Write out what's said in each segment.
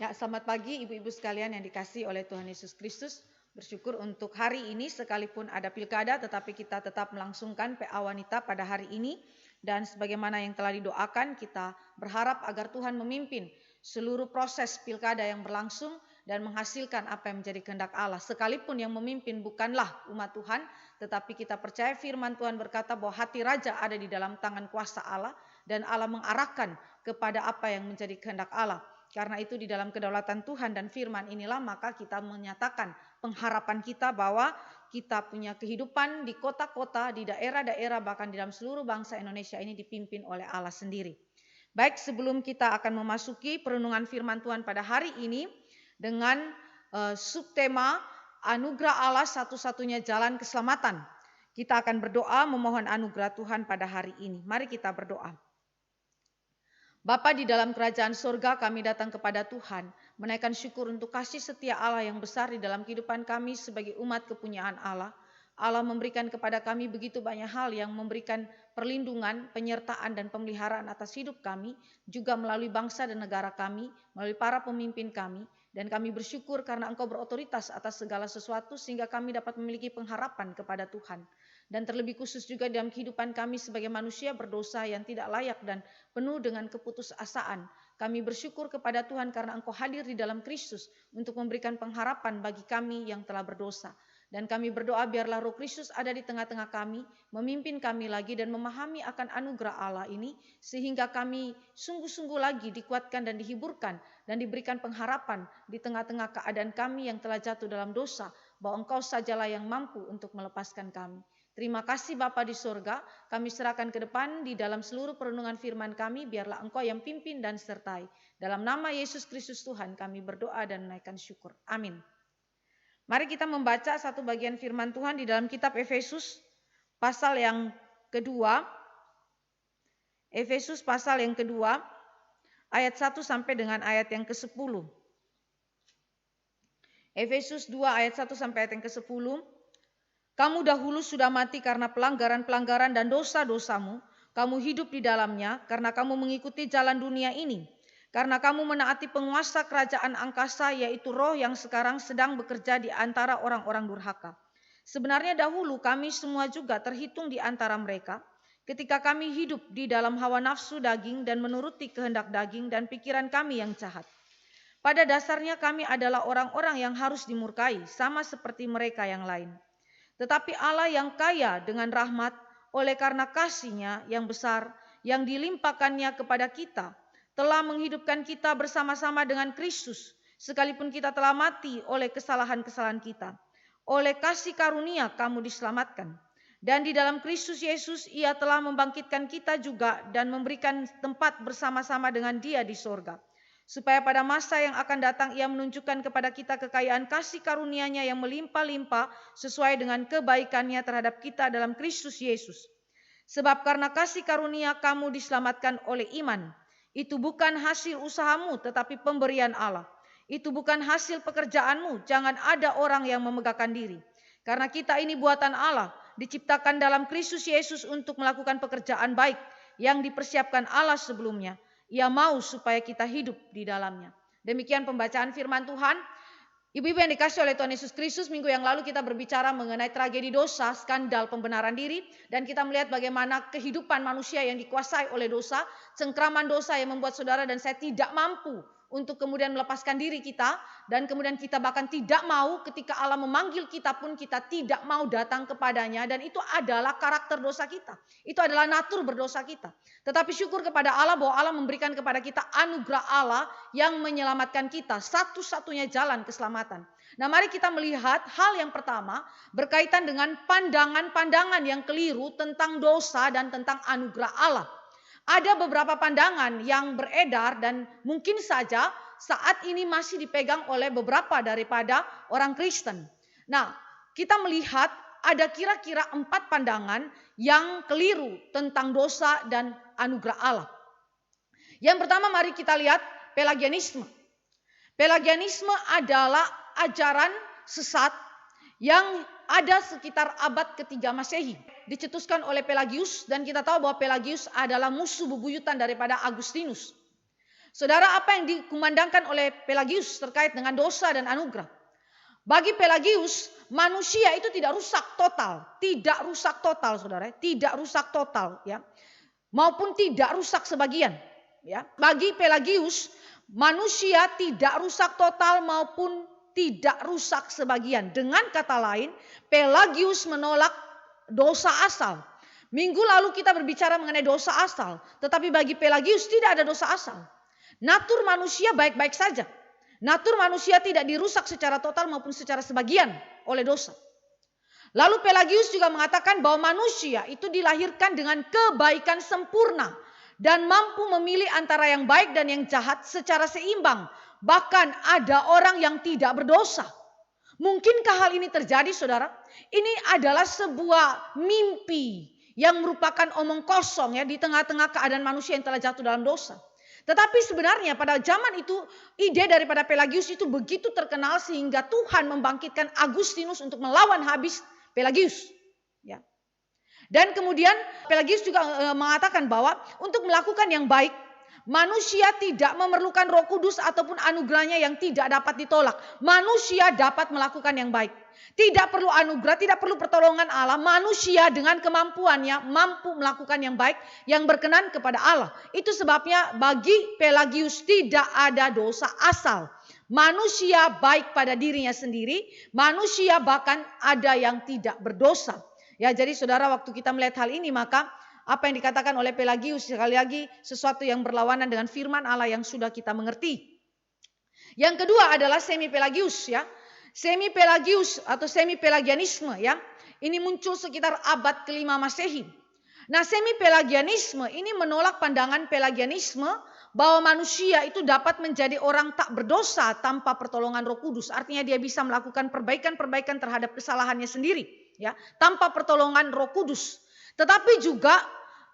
Ya, selamat pagi ibu-ibu sekalian yang dikasihi oleh Tuhan Yesus Kristus. Bersyukur untuk hari ini sekalipun ada pilkada tetapi kita tetap melangsungkan PA wanita pada hari ini. Dan sebagaimana yang telah didoakan, kita berharap agar Tuhan memimpin seluruh proses pilkada yang berlangsung dan menghasilkan apa yang menjadi kehendak Allah. Sekalipun yang memimpin bukanlah umat Tuhan, tetapi kita percaya firman Tuhan berkata bahwa hati raja ada di dalam tangan kuasa Allah dan Allah mengarahkan kepada apa yang menjadi kehendak Allah. Karena itu di dalam kedaulatan Tuhan dan firman inilah maka kita menyatakan pengharapan kita bahwa kita punya kehidupan di kota-kota, di daerah-daerah, bahkan di dalam seluruh bangsa Indonesia ini dipimpin oleh Allah sendiri. Baik, sebelum kita akan memasuki perenungan firman Tuhan pada hari ini dengan subtema anugerah Allah satu-satunya jalan keselamatan. Kita akan berdoa memohon anugerah Tuhan pada hari ini. Mari kita berdoa. Bapa di dalam kerajaan surga, kami datang kepada Tuhan, menaikkan syukur untuk kasih setia Allah yang besar di dalam kehidupan kami sebagai umat kepunyaan Allah. Allah memberikan kepada kami begitu banyak hal yang memberikan perlindungan, penyertaan dan pemeliharaan atas hidup kami, juga melalui bangsa dan negara kami, melalui para pemimpin kami. Dan kami bersyukur karena Engkau berotoritas atas segala sesuatu sehingga kami dapat memiliki pengharapan kepada Tuhan. Dan terlebih khusus juga dalam kehidupan kami sebagai manusia berdosa yang tidak layak dan penuh dengan keputusasaan. Kami bersyukur kepada Tuhan karena Engkau hadir di dalam Kristus untuk memberikan pengharapan bagi kami yang telah berdosa. Dan kami berdoa biarlah Roh Kristus ada di tengah-tengah kami, memimpin kami lagi dan memahami akan anugerah Allah ini, sehingga kami sungguh-sungguh lagi dikuatkan dan dihiburkan dan diberikan pengharapan di tengah-tengah keadaan kami yang telah jatuh dalam dosa, bahwa Engkau sajalah yang mampu untuk melepaskan kami. Terima kasih Bapa di surga, kami serahkan ke depan di dalam seluruh perenungan firman kami, biarlah Engkau yang pimpin dan sertai. Dalam nama Yesus Kristus Tuhan kami berdoa dan menaikkan syukur. Amin. Mari kita membaca satu bagian firman Tuhan di dalam kitab Efesus pasal yang kedua. Efesus pasal yang kedua ayat 1 sampai dengan ayat yang ke-10. Efesus 2 ayat 1 sampai ayat yang ke-10. Kamu dahulu sudah mati karena pelanggaran-pelanggaran dan dosa-dosamu. Kamu hidup di dalamnya karena kamu mengikuti jalan dunia ini. Karena kamu menaati penguasa kerajaan angkasa, yaitu roh yang sekarang sedang bekerja di antara orang-orang durhaka. Sebenarnya dahulu kami semua juga terhitung di antara mereka, ketika kami hidup di dalam hawa nafsu daging dan menuruti kehendak daging dan pikiran kami yang jahat. Pada dasarnya kami adalah orang-orang yang harus dimurkai, sama seperti mereka yang lain. Tetapi Allah yang kaya dengan rahmat oleh karena kasih-Nya yang besar yang dilimpahkannya kepada kita telah menghidupkan kita bersama-sama dengan Kristus sekalipun kita telah mati oleh kesalahan-kesalahan kita. Oleh kasih karunia kamu diselamatkan. Dan di dalam Kristus Yesus Ia telah membangkitkan kita juga dan memberikan tempat bersama-sama dengan Dia di sorga. Supaya pada masa yang akan datang Ia menunjukkan kepada kita kekayaan kasih karunia-Nya yang melimpah-limpah sesuai dengan kebaikan-Nya terhadap kita dalam Kristus Yesus. Sebab karena kasih karunia kamu diselamatkan oleh iman. Itu bukan hasil usahamu tetapi pemberian Allah. Itu bukan hasil pekerjaanmu, jangan ada orang yang memegahkan diri. Karena kita ini buatan Allah, diciptakan dalam Kristus Yesus untuk melakukan pekerjaan baik yang dipersiapkan Allah sebelumnya. Ia mau supaya kita hidup di dalamnya. Demikian pembacaan firman Tuhan. Ibu-ibu yang dikasih oleh Tuhan Yesus Kristus, minggu yang lalu kita berbicara mengenai tragedi dosa, skandal pembenaran diri. Dan kita melihat bagaimana kehidupan manusia yang dikuasai oleh dosa, cengkraman dosa yang membuat saudara dan saya tidak mampu untuk kemudian melepaskan diri kita. Dan kemudian kita bahkan tidak mau ketika Allah memanggil kita pun kita tidak mau datang kepadanya. Dan itu adalah karakter dosa kita. Itu adalah natur berdosa kita. Tetapi syukur kepada Allah bahwa Allah memberikan kepada kita anugerah Allah yang menyelamatkan kita. Satu-satunya jalan keselamatan. Nah, mari kita melihat hal yang pertama berkaitan dengan pandangan-pandangan yang keliru tentang dosa dan tentang anugerah Allah. Ada beberapa pandangan yang beredar dan mungkin saja saat ini masih dipegang oleh beberapa daripada orang Kristen. Nah, kita melihat ada kira-kira 4 pandangan yang keliru tentang dosa dan anugerah Allah. Yang pertama mari kita lihat Pelagianisme. Pelagianisme adalah ajaran sesat yang ada sekitar abad ketiga Masehi. Dicetuskan oleh Pelagius dan kita tahu bahwa Pelagius adalah musuh bebuyutan daripada Agustinus. Saudara, apa yang dikumandangkan oleh Pelagius terkait dengan dosa dan anugerah? Bagi Pelagius, manusia itu tidak rusak total, saudara, tidak rusak total, ya, maupun tidak rusak sebagian, ya. Bagi Pelagius, manusia tidak rusak total maupun tidak rusak sebagian. Dengan kata lain, Pelagius menolak dosa asal. Minggu lalu kita berbicara mengenai dosa asal, tetapi bagi Pelagius tidak ada dosa asal. Natur manusia baik-baik saja. Natur manusia tidak dirusak secara total maupun secara sebagian oleh dosa. Lalu Pelagius juga mengatakan bahwa manusia itu dilahirkan dengan kebaikan sempurna dan mampu memilih antara yang baik dan yang jahat secara seimbang. Bahkan ada orang yang tidak berdosa. Mungkinkah hal ini terjadi, saudara? Ini adalah sebuah mimpi yang merupakan omong kosong, ya, di tengah-tengah keadaan manusia yang telah jatuh dalam dosa. Tetapi sebenarnya pada zaman itu ide daripada Pelagius itu begitu terkenal sehingga Tuhan membangkitkan Agustinus untuk melawan habis Pelagius. Ya. Dan kemudian Pelagius juga mengatakan bahwa untuk melakukan yang baik, manusia tidak memerlukan Roh Kudus ataupun anugerahnya yang tidak dapat ditolak. Manusia dapat melakukan yang baik. Tidak perlu anugerah, tidak perlu pertolongan Allah. Manusia dengan kemampuannya mampu melakukan yang baik, yang berkenan kepada Allah. Itu sebabnya bagi Pelagius tidak ada dosa asal. Manusia baik pada dirinya sendiri, manusia bahkan ada yang tidak berdosa. Ya, jadi saudara, waktu kita melihat hal ini, maka apa yang dikatakan oleh Pelagius sekali lagi sesuatu yang berlawanan dengan firman Allah yang sudah kita mengerti. Yang kedua adalah semi-Pelagius, ya. Semi-Pelagius atau semi-Pelagianisme, ya. Ini muncul sekitar abad ke-5 Masehi. Nah, semi-Pelagianisme ini menolak pandangan Pelagianisme bahwa manusia itu dapat menjadi orang tak berdosa tanpa pertolongan Roh Kudus. Artinya dia bisa melakukan perbaikan-perbaikan terhadap kesalahannya sendiri, ya, tanpa pertolongan Roh Kudus. Tetapi juga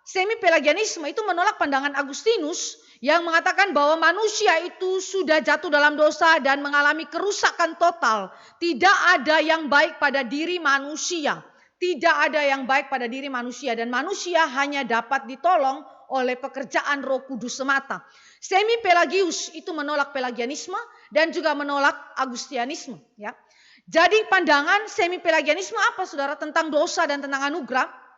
semi-Pelagianisme itu menolak pandangan Agustinus yang mengatakan bahwa manusia itu sudah jatuh dalam dosa dan mengalami kerusakan total. Tidak ada yang baik pada diri manusia. Tidak ada yang baik pada diri manusia dan manusia hanya dapat ditolong oleh pekerjaan Roh Kudus semata. Semi-Pelagius itu menolak Pelagianisme dan juga menolak Agustianisme, ya. Jadi pandangan semi-Pelagianisme apa, saudara, tentang dosa dan tentang anugerah?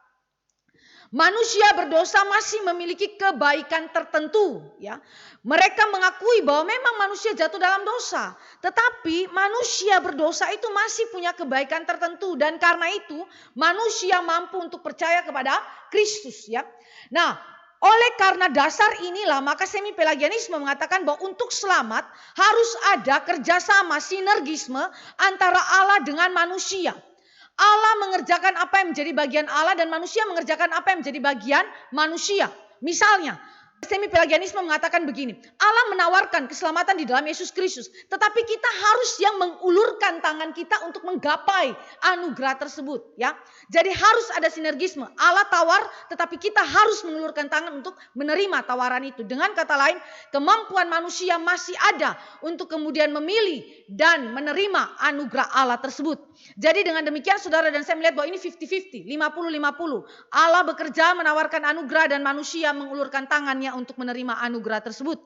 Manusia berdosa masih memiliki kebaikan tertentu, ya. Mereka mengakui bahwa memang manusia jatuh dalam dosa, tetapi manusia berdosa itu masih punya kebaikan tertentu dan karena itu manusia mampu untuk percaya kepada Kristus, ya. Nah, oleh karena dasar inilah maka semi-Pelagianisme mengatakan bahwa untuk selamat harus ada kerjasama sinergisme antara Allah dengan manusia. Allah mengerjakan apa yang menjadi bagian Allah dan manusia mengerjakan apa yang menjadi bagian manusia. Misalnya, semi-Pelagianisme mengatakan begini, Allah menawarkan keselamatan di dalam Yesus Kristus, tetapi kita harus yang mengulurkan tangan kita untuk menggapai anugerah tersebut, ya. Jadi harus ada sinergisme. Allah tawar, tetapi kita harus mengulurkan tangan untuk menerima tawaran itu. Dengan kata lain, kemampuan manusia masih ada untuk kemudian memilih dan menerima anugerah Allah tersebut. Jadi dengan demikian saudara dan saya melihat bahwa ini 50-50, 50-50. Allah bekerja menawarkan anugerah dan manusia mengulurkan tangannya untuk menerima anugerah tersebut.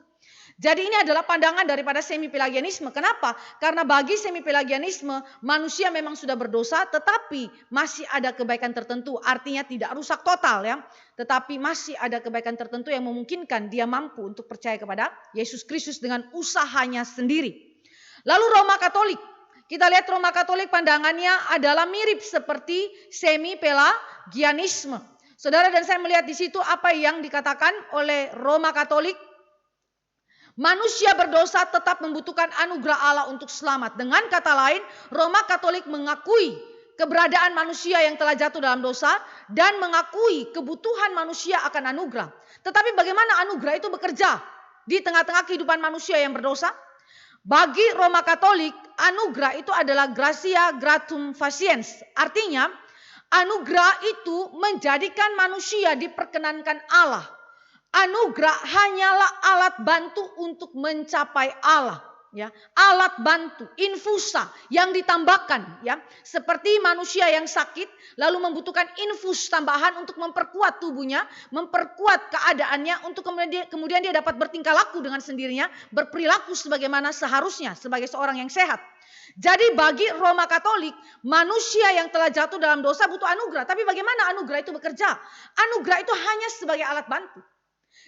Jadi ini adalah pandangan daripada semi-Pelagianisme. Kenapa? Karena bagi semi-Pelagianisme manusia memang sudah berdosa tetapi masih ada kebaikan tertentu. Artinya tidak rusak total, ya. Tetapi masih ada kebaikan tertentu yang memungkinkan dia mampu untuk percaya kepada Yesus Kristus dengan usahanya sendiri. Lalu Roma Katolik. Kita lihat Roma Katolik pandangannya adalah mirip seperti semi-Pelagianisme. Saudara dan saya melihat di situ apa yang dikatakan oleh Roma Katolik. Manusia berdosa tetap membutuhkan anugerah Allah untuk selamat. Dengan kata lain, Roma Katolik mengakui keberadaan manusia yang telah jatuh dalam dosa dan mengakui kebutuhan manusia akan anugerah. Tetapi bagaimana anugerah itu bekerja di tengah-tengah kehidupan manusia yang berdosa? Bagi Roma Katolik, anugerah itu adalah gratia gratum faciens. Artinya, anugerah itu menjadikan manusia diperkenankan Allah. Anugerah hanyalah alat bantu untuk mencapai Allah. ya, alat bantu, infusa yang ditambahkan, ya, seperti manusia yang sakit lalu membutuhkan infus tambahan untuk memperkuat tubuhnya, memperkuat keadaannya untuk kemudian dia dapat bertingkah laku dengan sendirinya, berperilaku sebagaimana seharusnya sebagai seorang yang sehat. Jadi bagi Roma Katolik, manusia yang telah jatuh dalam dosa butuh anugerah. Tapi bagaimana anugerah itu bekerja? Anugerah itu hanya sebagai alat bantu.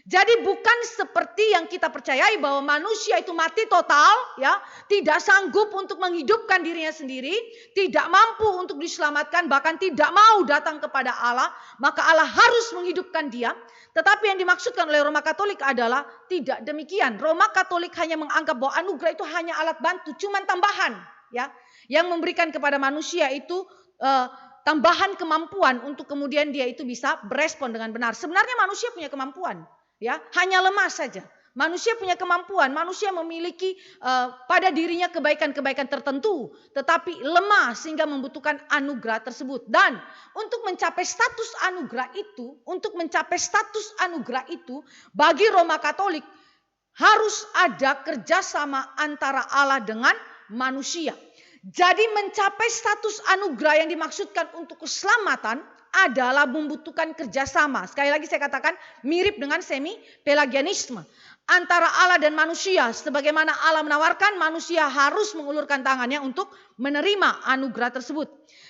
Jadi bukan seperti yang kita percayai bahwa manusia itu mati total, ya, tidak sanggup untuk menghidupkan dirinya sendiri, tidak mampu untuk diselamatkan, bahkan tidak mau datang kepada Allah, maka Allah harus menghidupkan dia. Tetapi yang dimaksudkan oleh Roma Katolik adalah tidak demikian. Roma Katolik hanya menganggap bahwa anugerah itu hanya alat bantu, cuman tambahan, ya, yang memberikan kepada manusia itu tambahan kemampuan untuk kemudian dia itu bisa berespon dengan benar. Sebenarnya manusia punya kemampuan, ya, hanya lemah saja. Manusia punya kemampuan, manusia memiliki pada dirinya kebaikan-kebaikan tertentu, tetapi lemah sehingga membutuhkan anugerah tersebut. Dan untuk mencapai status anugerah itu, bagi Roma Katolik harus ada kerjasama antara Allah dengan manusia. Jadi mencapai status anugerah yang dimaksudkan untuk keselamatan adalah membutuhkan kerjasama. Sekali lagi saya katakan mirip dengan semi-pelagianisme. Antara Allah dan manusia. Sebagaimana Allah menawarkan, manusia harus mengulurkan tangannya untuk menerima anugerah tersebut.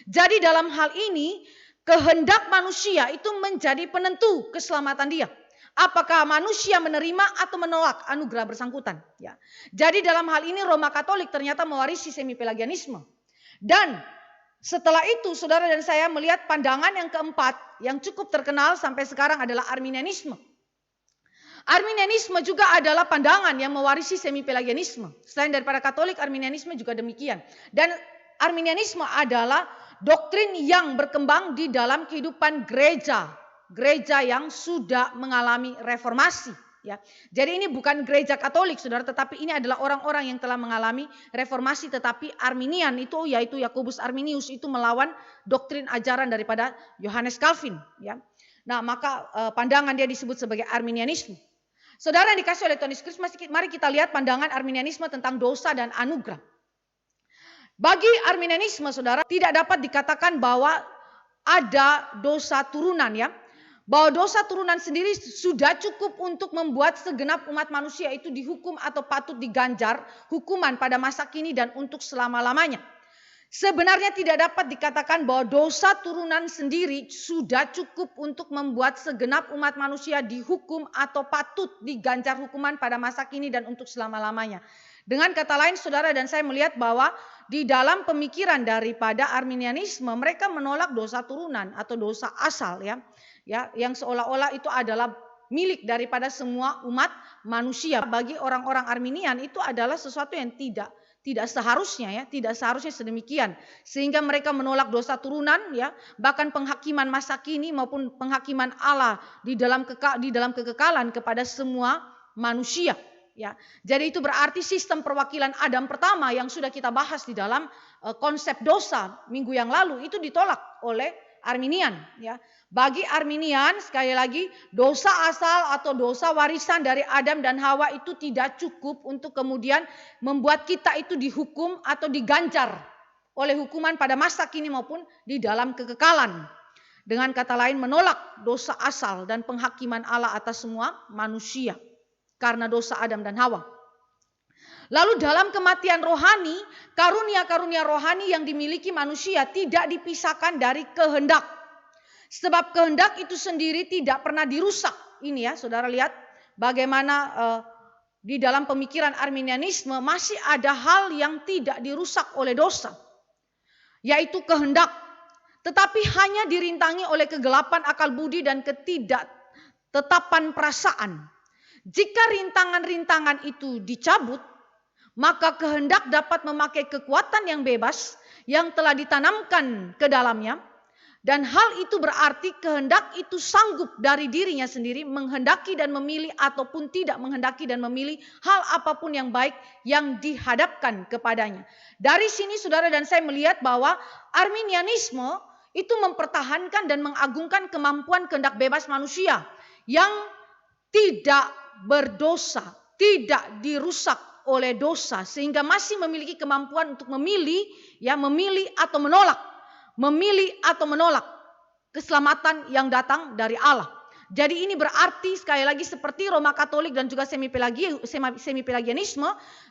Jadi dalam hal ini, kehendak manusia itu menjadi penentu keselamatan dia. Apakah manusia menerima atau menolak anugerah bersangkutan. Ya. Jadi dalam hal ini Roma Katolik ternyata mewarisi semi-pelagianisme. Dan setelah itu saudara dan saya melihat pandangan yang keempat yang cukup terkenal sampai sekarang adalah Arminianisme. Arminianisme juga adalah pandangan yang mewarisi semi-pelagianisme. Selain daripada Katolik, Arminianisme juga demikian. Dan Arminianisme adalah doktrin yang berkembang di dalam kehidupan gereja. Gereja yang sudah mengalami reformasi. Ya. Jadi ini bukan gereja Katolik, saudara, tetapi ini adalah orang-orang yang telah mengalami reformasi. Tetapi Arminian itu, yaitu Yakobus Arminius, itu melawan doktrin ajaran daripada Yohanes Calvin. Ya. Nah, maka pandangan dia disebut sebagai Arminianisme. Saudara yang dikasih oleh Tuhan Yesus Kristus, mari kita lihat pandangan Arminianisme tentang dosa dan anugerah. Bagi Arminianisme, saudara, tidak dapat dikatakan bahwa ada dosa turunan, ya. Bahwa dosa turunan sendiri sudah cukup untuk membuat segenap umat manusia itu dihukum atau patut diganjar hukuman pada masa kini dan untuk selama-lamanya. Sebenarnya tidak dapat dikatakan bahwa dosa turunan sendiri sudah cukup untuk membuat segenap umat manusia dihukum atau patut diganjar hukuman pada masa kini dan untuk selama-lamanya. Dengan kata lain, saudara dan saya melihat bahwa di dalam pemikiran daripada Arminianisme, mereka menolak dosa turunan atau dosa asal, ya, yang seolah-olah itu adalah milik daripada semua umat manusia. Bagi orang-orang Arminian itu adalah sesuatu yang tidak seharusnya, ya, tidak seharusnya sedemikian. Sehingga mereka menolak dosa turunan, ya, bahkan penghakiman masa kini maupun penghakiman Allah di dalam kekekalan kepada semua manusia. Ya, jadi itu berarti sistem perwakilan Adam pertama yang sudah kita bahas di dalam konsep dosa minggu yang lalu itu ditolak oleh Arminian. Ya, bagi Arminian sekali lagi dosa asal atau dosa warisan dari Adam dan Hawa itu tidak cukup untuk kemudian membuat kita itu dihukum atau diganjar oleh hukuman pada masa kini maupun di dalam kekekalan. Dengan kata lain menolak dosa asal dan penghakiman Allah atas semua manusia. Karena dosa Adam dan Hawa. Lalu dalam kematian rohani, karunia-karunia rohani yang dimiliki manusia tidak dipisahkan dari kehendak. Sebab kehendak itu sendiri tidak pernah dirusak. Ini, ya, saudara lihat bagaimana di dalam pemikiran Arminianisme masih ada hal yang tidak dirusak oleh dosa. Yaitu kehendak. Tetapi hanya dirintangi oleh kegelapan akal budi dan ketidaktetapan perasaan. Jika rintangan-rintangan itu dicabut, maka kehendak dapat memakai kekuatan yang bebas yang telah ditanamkan ke dalamnya. Dan hal itu berarti kehendak itu sanggup dari dirinya sendiri menghendaki dan memilih ataupun tidak menghendaki dan memilih hal apapun yang baik yang dihadapkan kepadanya. Dari sini saudara dan saya melihat bahwa Arminianisme itu mempertahankan dan mengagungkan kemampuan kehendak bebas manusia yang tidak berdosa, tidak dirusak oleh dosa sehingga masih memiliki kemampuan untuk memilih atau menolak. Memilih atau menolak keselamatan yang datang dari Allah. Jadi ini berarti sekali lagi seperti Roma Katolik dan juga semi-pelagianisme,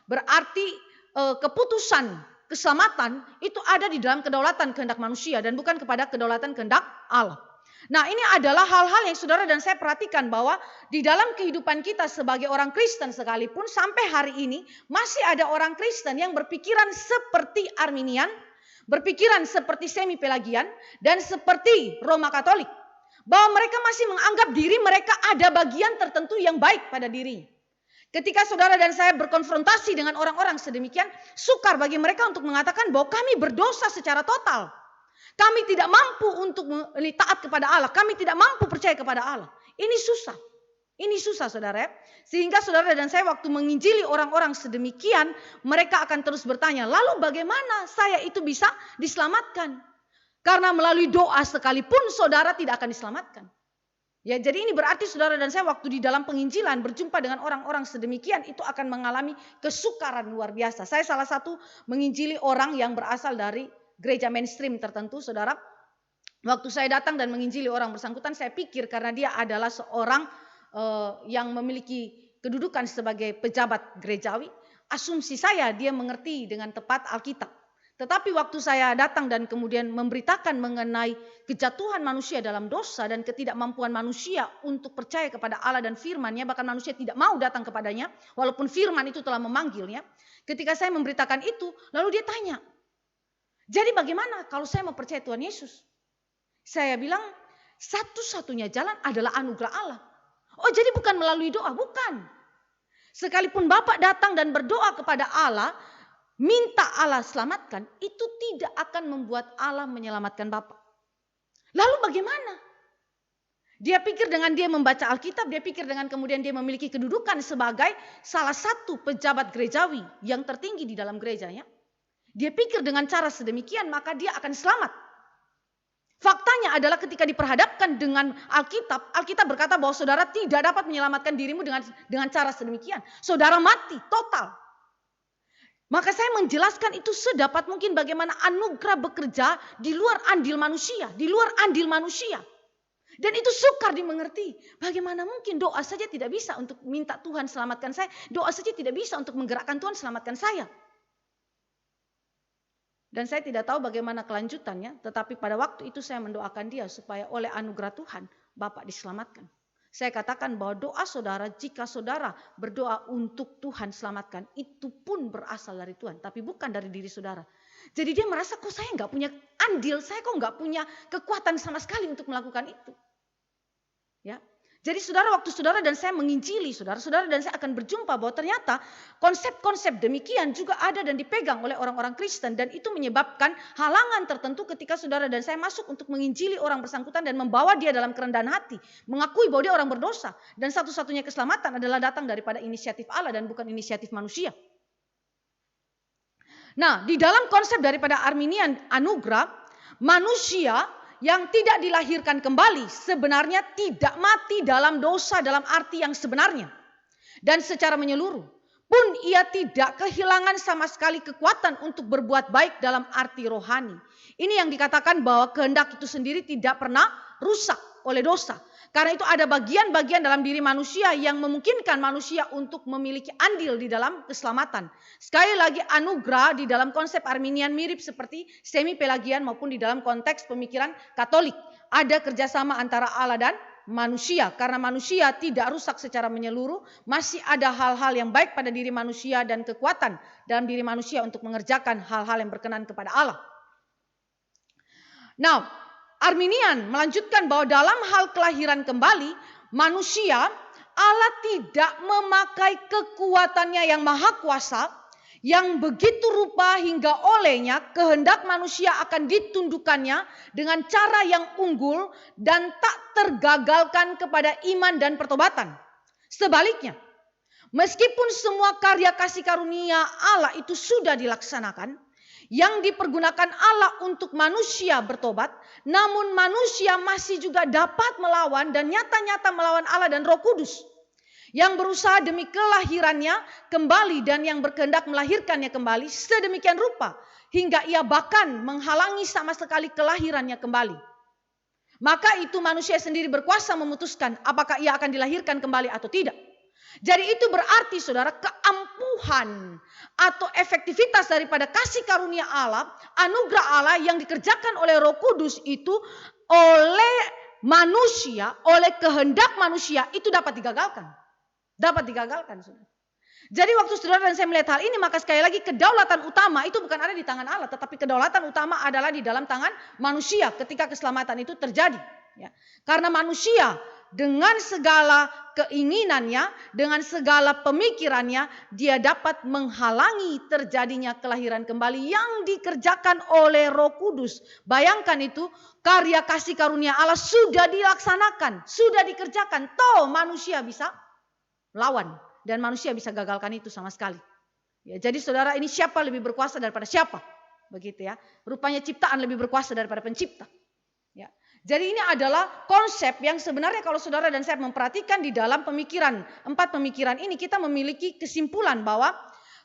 berarti keputusan keselamatan itu ada di dalam kedaulatan kehendak manusia dan bukan kepada kedaulatan kehendak Allah. Nah, ini adalah hal-hal yang saudara dan saya perhatikan bahwa di dalam kehidupan kita sebagai orang Kristen sekalipun sampai hari ini masih ada orang Kristen yang berpikiran seperti Arminian, berpikiran seperti semi-pelagian dan seperti Roma Katolik. Bahwa mereka masih menganggap diri mereka ada bagian tertentu yang baik pada dirinya. Ketika saudara dan saya berkonfrontasi dengan orang-orang sedemikian, sukar bagi mereka untuk mengatakan bahwa kami berdosa secara total. Kami tidak mampu untuk taat kepada Allah. Kami tidak mampu percaya kepada Allah. Ini susah. Ini susah saudara. Sehingga saudara dan saya waktu menginjili orang-orang sedemikian, mereka akan terus bertanya, lalu bagaimana saya itu bisa diselamatkan? Karena melalui doa sekalipun saudara tidak akan diselamatkan. Ya, jadi ini berarti saudara dan saya waktu di dalam penginjilan berjumpa dengan orang-orang sedemikian itu akan mengalami kesukaran luar biasa. Saya salah satu menginjili orang yang berasal dari gereja mainstream tertentu, saudara. Waktu saya datang dan menginjili orang bersangkutan, saya pikir karena dia adalah seorang yang memiliki kedudukan sebagai pejabat gerejawi, asumsi saya dia mengerti dengan tepat Alkitab. Tetapi waktu saya datang dan kemudian memberitakan mengenai kejatuhan manusia dalam dosa dan ketidakmampuan manusia untuk percaya kepada Allah dan firman-Nya, bahkan manusia tidak mau datang kepadanya, walaupun firman itu telah memanggilnya. Ketika saya memberitakan itu, lalu dia tanya, jadi bagaimana kalau saya mau percaya Tuhan Yesus? Saya bilang, satu-satunya jalan adalah anugerah Allah. Oh, jadi bukan melalui doa, bukan. Sekalipun Bapak datang dan berdoa kepada Allah, minta Allah selamatkan, itu tidak akan membuat Allah menyelamatkan Bapak. Lalu bagaimana? Dia pikir dengan dia membaca Alkitab, dia pikir dengan kemudian dia memiliki kedudukan sebagai salah satu pejabat gerejawi yang tertinggi di dalam gerejanya. Dia pikir dengan cara sedemikian maka dia akan selamat. Faktanya adalah ketika diperhadapkan dengan Alkitab, Alkitab berkata bahwa saudara tidak dapat menyelamatkan dirimu dengan cara sedemikian. Saudara mati total. Maka saya menjelaskan itu sedapat mungkin bagaimana anugerah bekerja di luar andil manusia, di luar andil manusia. Dan itu sukar dimengerti. Bagaimana mungkin doa saja tidak bisa untuk minta Tuhan selamatkan saya, doa saja tidak bisa untuk menggerakkan Tuhan selamatkan saya. Dan saya tidak tahu bagaimana kelanjutannya, tetapi pada waktu itu saya mendoakan dia supaya oleh anugerah Tuhan Bapak diselamatkan. Saya katakan bahwa doa saudara, jika saudara berdoa untuk Tuhan selamatkan, itu pun berasal dari Tuhan, tapi bukan dari diri saudara. Jadi dia merasa kok saya nggak punya andil, saya kok nggak punya kekuatan sama sekali untuk melakukan itu. Ya. Jadi saudara, waktu saudara dan saya menginjili, saudara dan saya akan berjumpa bahwa ternyata konsep-konsep demikian juga ada dan dipegang oleh orang-orang Kristen. Dan itu menyebabkan halangan tertentu ketika saudara dan saya masuk untuk menginjili orang bersangkutan dan membawa dia dalam kerendahan hati. Mengakui bahwa dia orang berdosa. Dan satu-satunya keselamatan adalah datang daripada inisiatif Allah dan bukan inisiatif manusia. Nah, di dalam konsep daripada Arminian anugerah, manusia yang tidak dilahirkan kembali sebenarnya tidak mati dalam dosa dalam arti yang sebenarnya. Dan secara menyeluruh pun ia tidak kehilangan sama sekali kekuatan untuk berbuat baik dalam arti rohani. Ini yang dikatakan bahwa kehendak itu sendiri tidak pernah rusak oleh dosa. Karena itu ada bagian-bagian dalam diri manusia yang memungkinkan manusia untuk memiliki andil di dalam keselamatan. Sekali lagi anugerah di dalam konsep Arminian mirip seperti semi-pelagian maupun di dalam konteks pemikiran Katolik. Ada kerjasama antara Allah dan manusia. Karena manusia tidak rusak secara menyeluruh, masih ada hal-hal yang baik pada diri manusia dan kekuatan dalam diri manusia untuk mengerjakan hal-hal yang berkenan kepada Allah. Now, Arminian melanjutkan bahwa dalam hal kelahiran kembali, manusia, Allah tidak memakai kekuatannya yang maha kuasa, yang begitu rupa hingga olehnya kehendak manusia akan ditundukkannya dengan cara yang unggul dan tak tergagalkan kepada iman dan pertobatan. Sebaliknya, meskipun semua karya kasih karunia Allah itu sudah dilaksanakan, yang dipergunakan Allah untuk manusia bertobat, namun manusia masih juga dapat melawan dan nyata-nyata melawan Allah dan Roh Kudus. yang berusaha demi kelahirannya kembali dan yang berkehendak melahirkannya kembali sedemikian rupa hingga ia bahkan menghalangi sama sekali kelahirannya kembali. Maka itu manusia sendiri berkuasa memutuskan apakah ia akan dilahirkan kembali atau tidak. Jadi itu berarti saudara, keampuhan atau efektivitas daripada kasih karunia Allah, anugerah Allah yang dikerjakan oleh Roh Kudus itu oleh manusia, oleh kehendak manusia itu dapat digagalkan. Dapat digagalkan, saudara. Jadi waktu saudara dan saya melihat hal ini, maka sekali lagi kedaulatan utama itu bukan ada di tangan Allah, tetapi kedaulatan utama adalah di dalam tangan manusia ketika keselamatan itu terjadi. Ya. Karena manusia dengan segala keinginannya, dengan segala pemikirannya, dia dapat menghalangi terjadinya kelahiran kembali yang dikerjakan oleh Roh Kudus. Bayangkan itu, karya kasih karunia Allah sudah dilaksanakan, sudah dikerjakan. Toh manusia bisa lawan dan manusia bisa gagalkan itu sama sekali. Ya, jadi saudara, ini siapa lebih berkuasa daripada siapa? Begitu ya. Rupanya ciptaan lebih berkuasa daripada pencipta. Ya. Jadi ini adalah konsep yang sebenarnya kalau saudara dan saya memperhatikan di dalam pemikiran, 4 pemikiran ini kita memiliki kesimpulan bahwa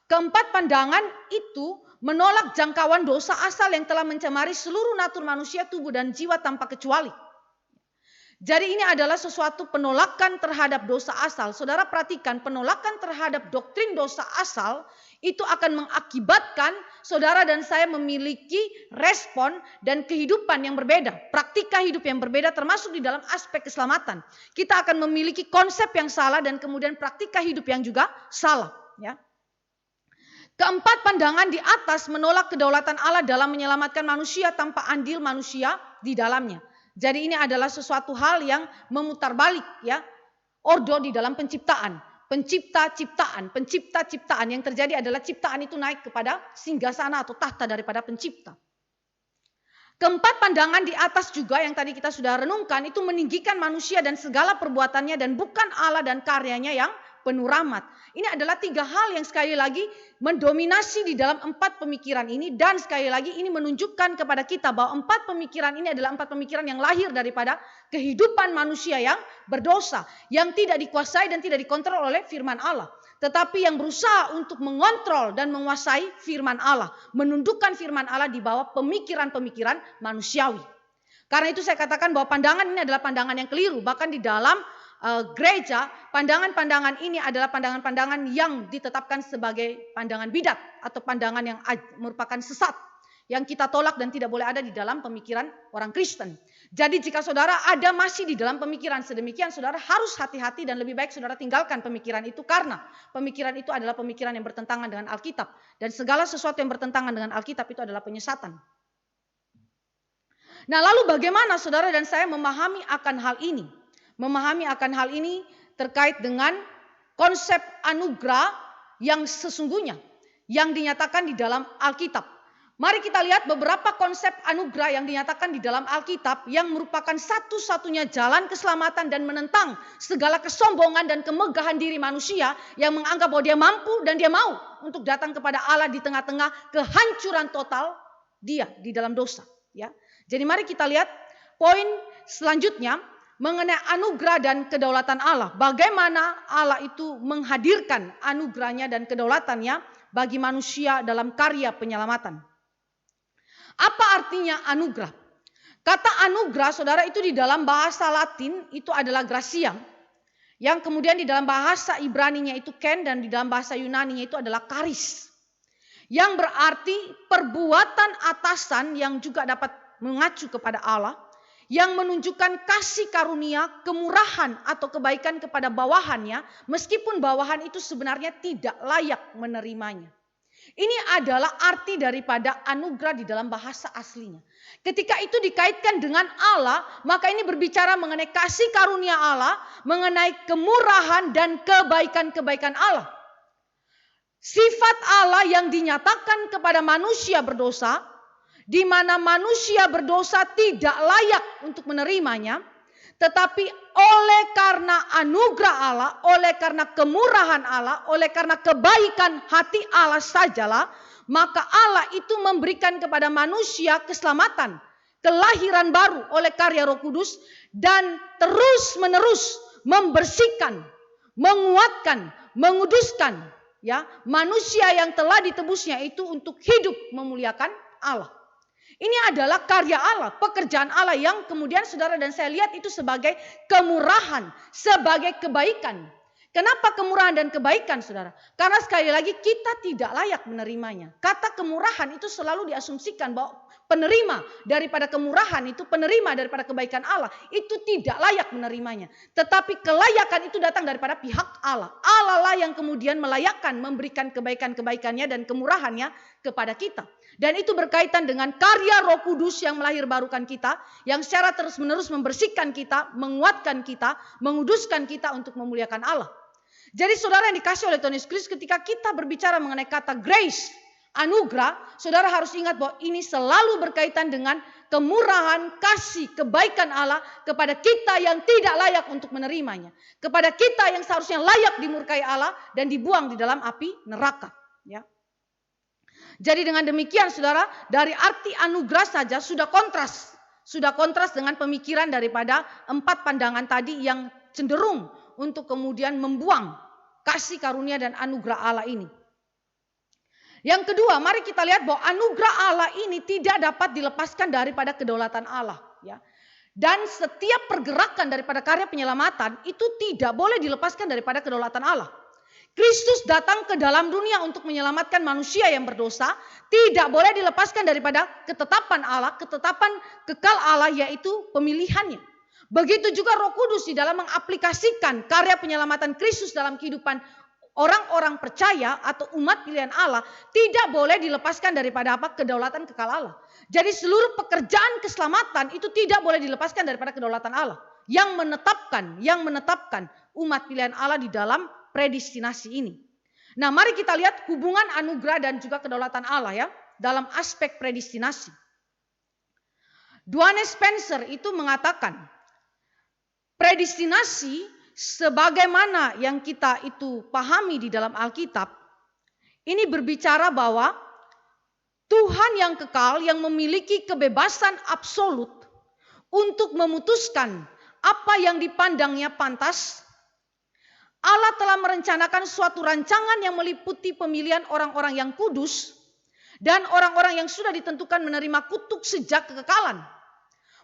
keempat pandangan itu menolak jangkauan dosa asal yang telah mencemari seluruh natur manusia, tubuh dan jiwa tanpa kecuali. Jadi ini adalah sesuatu penolakan terhadap dosa asal. Saudara perhatikan, penolakan terhadap doktrin dosa asal itu akan mengakibatkan saudara dan saya memiliki respon dan kehidupan yang berbeda. Praktika hidup yang berbeda termasuk di dalam aspek keselamatan. Kita akan memiliki konsep yang salah dan kemudian praktika hidup yang juga salah. Ya. Keempat pandangan di atas menolak kedaulatan Allah dalam menyelamatkan manusia tanpa andil manusia di dalamnya. Jadi ini adalah sesuatu hal yang memutar balik ya. Ordo di dalam penciptaan. Pencipta ciptaan yang terjadi adalah ciptaan itu naik kepada singgasana atau tahta daripada pencipta. Keempat pandangan di atas juga yang tadi kita sudah renungkan itu meninggikan manusia dan segala perbuatannya dan bukan Allah dan karyanya yang penuh rahmat. Ini adalah 3 hal yang sekali lagi mendominasi di dalam 4 pemikiran ini dan sekali lagi ini menunjukkan kepada kita bahwa 4 pemikiran ini adalah 4 pemikiran yang lahir daripada kehidupan manusia yang berdosa, yang tidak dikuasai dan tidak dikontrol oleh firman Allah, tetapi yang berusaha untuk mengontrol dan menguasai firman Allah, menundukkan firman Allah di bawah pemikiran-pemikiran manusiawi. Karena itu saya katakan bahwa pandangan ini adalah pandangan yang keliru, bahkan di dalam gereja, pandangan-pandangan ini adalah pandangan-pandangan yang ditetapkan sebagai pandangan bidat atau pandangan yang merupakan sesat yang kita tolak dan tidak boleh ada di dalam pemikiran orang Kristen. Jadi jika saudara ada masih di dalam pemikiran sedemikian, saudara harus hati-hati dan lebih baik saudara tinggalkan pemikiran itu karena pemikiran itu adalah pemikiran yang bertentangan dengan Alkitab dan segala sesuatu yang bertentangan dengan Alkitab itu adalah penyesatan. Nah, lalu bagaimana saudara dan saya memahami akan hal ini? Memahami akan hal ini terkait dengan konsep anugerah yang sesungguhnya yang dinyatakan di dalam Alkitab. Mari kita lihat beberapa konsep anugerah yang dinyatakan di dalam Alkitab yang merupakan satu-satunya jalan keselamatan dan menentang segala kesombongan dan kemegahan diri manusia yang menganggap bahwa dia mampu dan dia mau untuk datang kepada Allah di tengah-tengah kehancuran total dia di dalam dosa. Ya. Jadi mari kita lihat poin selanjutnya mengenai anugerah dan kedaulatan Allah. Bagaimana Allah itu menghadirkan anugerahnya dan kedaulatannya bagi manusia dalam karya penyelamatan. Apa artinya anugerah? Kata anugerah saudara itu di dalam bahasa Latin itu adalah gratia. Yang kemudian di dalam bahasa Ibraninya itu ken dan di dalam bahasa Yunaninya itu adalah charis. Yang berarti perbuatan atasan yang juga dapat mengacu kepada Allah. Yang menunjukkan kasih karunia, kemurahan atau kebaikan kepada bawahannya, meskipun bawahan itu sebenarnya tidak layak menerimanya. Ini adalah arti daripada anugerah di dalam bahasa aslinya. Ketika itu dikaitkan dengan Allah, maka ini berbicara mengenai kasih karunia Allah, mengenai kemurahan dan kebaikan-kebaikan Allah. Sifat Allah yang dinyatakan kepada manusia berdosa, di mana manusia berdosa tidak layak untuk menerimanya, tetapi oleh karena anugerah Allah, oleh karena kemurahan Allah, oleh karena kebaikan hati Allah sajalah, maka Allah itu memberikan kepada manusia keselamatan, kelahiran baru oleh karya Roh Kudus dan terus-menerus membersihkan, menguatkan, menguduskan ya manusia yang telah ditebusnya itu untuk hidup memuliakan Allah. Ini adalah karya Allah, pekerjaan Allah yang kemudian saudara dan saya lihat itu sebagai kemurahan, sebagai kebaikan. Kenapa kemurahan dan kebaikan, saudara? Karena sekali lagi kita tidak layak menerimanya. Kata kemurahan itu selalu diasumsikan bahwa penerima daripada kemurahan itu, penerima daripada kebaikan Allah, itu tidak layak menerimanya. Tetapi kelayakan itu datang daripada pihak Allah. Allah lah yang kemudian melayakkan, memberikan kebaikan-kebaikannya dan kemurahannya kepada kita. Dan itu berkaitan dengan karya Roh Kudus yang melahirbarukan kita, yang secara terus-menerus membersihkan kita, menguatkan kita, menguduskan kita untuk memuliakan Allah. Jadi saudara yang dikasih oleh Tuhan Yesus Kristus, ketika kita berbicara mengenai kata grace, anugerah, saudara harus ingat bahwa ini selalu berkaitan dengan kemurahan, kasih, kebaikan Allah kepada kita yang tidak layak untuk menerimanya. Kepada kita yang seharusnya layak dimurkai Allah dan dibuang di dalam api neraka. Ya. Jadi dengan demikian saudara, dari arti anugerah saja sudah kontras. Sudah kontras dengan pemikiran daripada 4 pandangan tadi yang cenderung untuk kemudian membuang kasih karunia dan anugerah Allah ini. Yang kedua, mari kita lihat bahwa anugerah Allah ini tidak dapat dilepaskan daripada kedaulatan Allah. Ya. Dan setiap pergerakan daripada karya penyelamatan itu tidak boleh dilepaskan daripada kedaulatan Allah. Kristus datang ke dalam dunia untuk menyelamatkan manusia yang berdosa, tidak boleh dilepaskan daripada ketetapan Allah, ketetapan kekal Allah yaitu pemilihannya. Begitu juga Roh Kudus di dalam mengaplikasikan karya penyelamatan Kristus dalam kehidupan orang-orang percaya atau umat pilihan Allah tidak boleh dilepaskan daripada apa? Kedaulatan kekal Allah. Jadi seluruh pekerjaan keselamatan itu tidak boleh dilepaskan daripada kedaulatan Allah yang menetapkan umat pilihan Allah di dalam predestinasi ini. Nah, mari kita lihat hubungan anugerah dan juga kedaulatan Allah ya dalam aspek predestinasi. Duane Spencer itu mengatakan predestinasi sebagaimana yang kita itu pahami di dalam Alkitab, ini berbicara bahwa Tuhan yang kekal yang memiliki kebebasan absolut untuk memutuskan apa yang dipandangnya pantas. Allah telah merencanakan suatu rancangan yang meliputi pemilihan orang-orang yang kudus dan orang-orang yang sudah ditentukan menerima kutuk sejak kekekalan.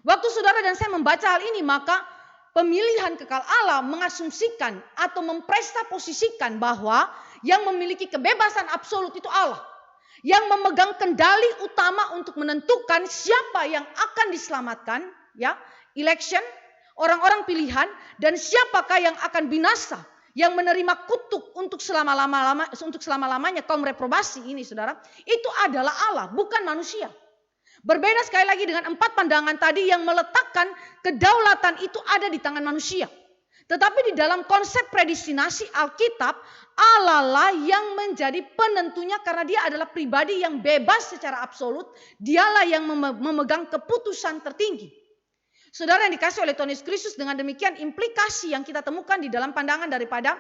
Waktu saudara dan saya membaca hal ini, maka pemilihan kekal Allah mengasumsikan atau memprestaposisikan bahwa yang memiliki kebebasan absolut itu Allah. Yang memegang kendali utama untuk menentukan siapa yang akan diselamatkan, ya, election, orang-orang pilihan, dan siapakah yang akan binasa, yang menerima kutuk untuk selama-lamanya kaum reprobasi ini saudara, itu adalah Allah, bukan manusia. Berbeda sekali lagi dengan 4 pandangan tadi yang meletakkan kedaulatan itu ada di tangan manusia. Tetapi di dalam konsep predestinasi Alkitab, Allah lah yang menjadi penentunya karena dia adalah pribadi yang bebas secara absolut. Dialah yang memegang keputusan tertinggi. Saudara yang dikasih oleh Tuhan Yesus Kristus, dengan demikian implikasi yang kita temukan di dalam pandangan daripada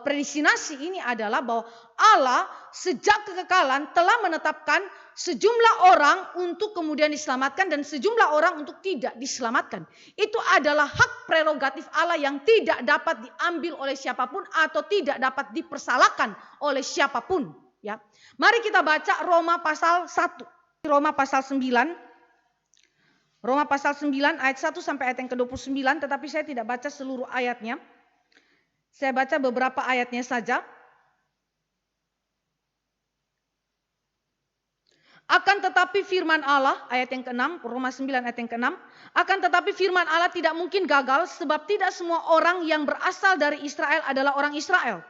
predestinasi ini adalah bahwa Allah sejak kekekalan telah menetapkan sejumlah orang untuk kemudian diselamatkan dan sejumlah orang untuk tidak diselamatkan. Itu adalah hak prerogatif Allah yang tidak dapat diambil oleh siapapun atau tidak dapat dipersalahkan oleh siapapun. Ya, mari kita baca Roma pasal 1, Roma pasal 9. Roma pasal 9 ayat 1 sampai ayat yang ke-29, tetapi saya tidak baca seluruh ayatnya. Saya baca beberapa ayatnya saja. Akan tetapi firman Allah, ayat yang ke-6, Roma 9 ayat yang ke-6. Akan tetapi firman Allah tidak mungkin gagal, sebab tidak semua orang yang berasal dari Israel adalah orang Israel.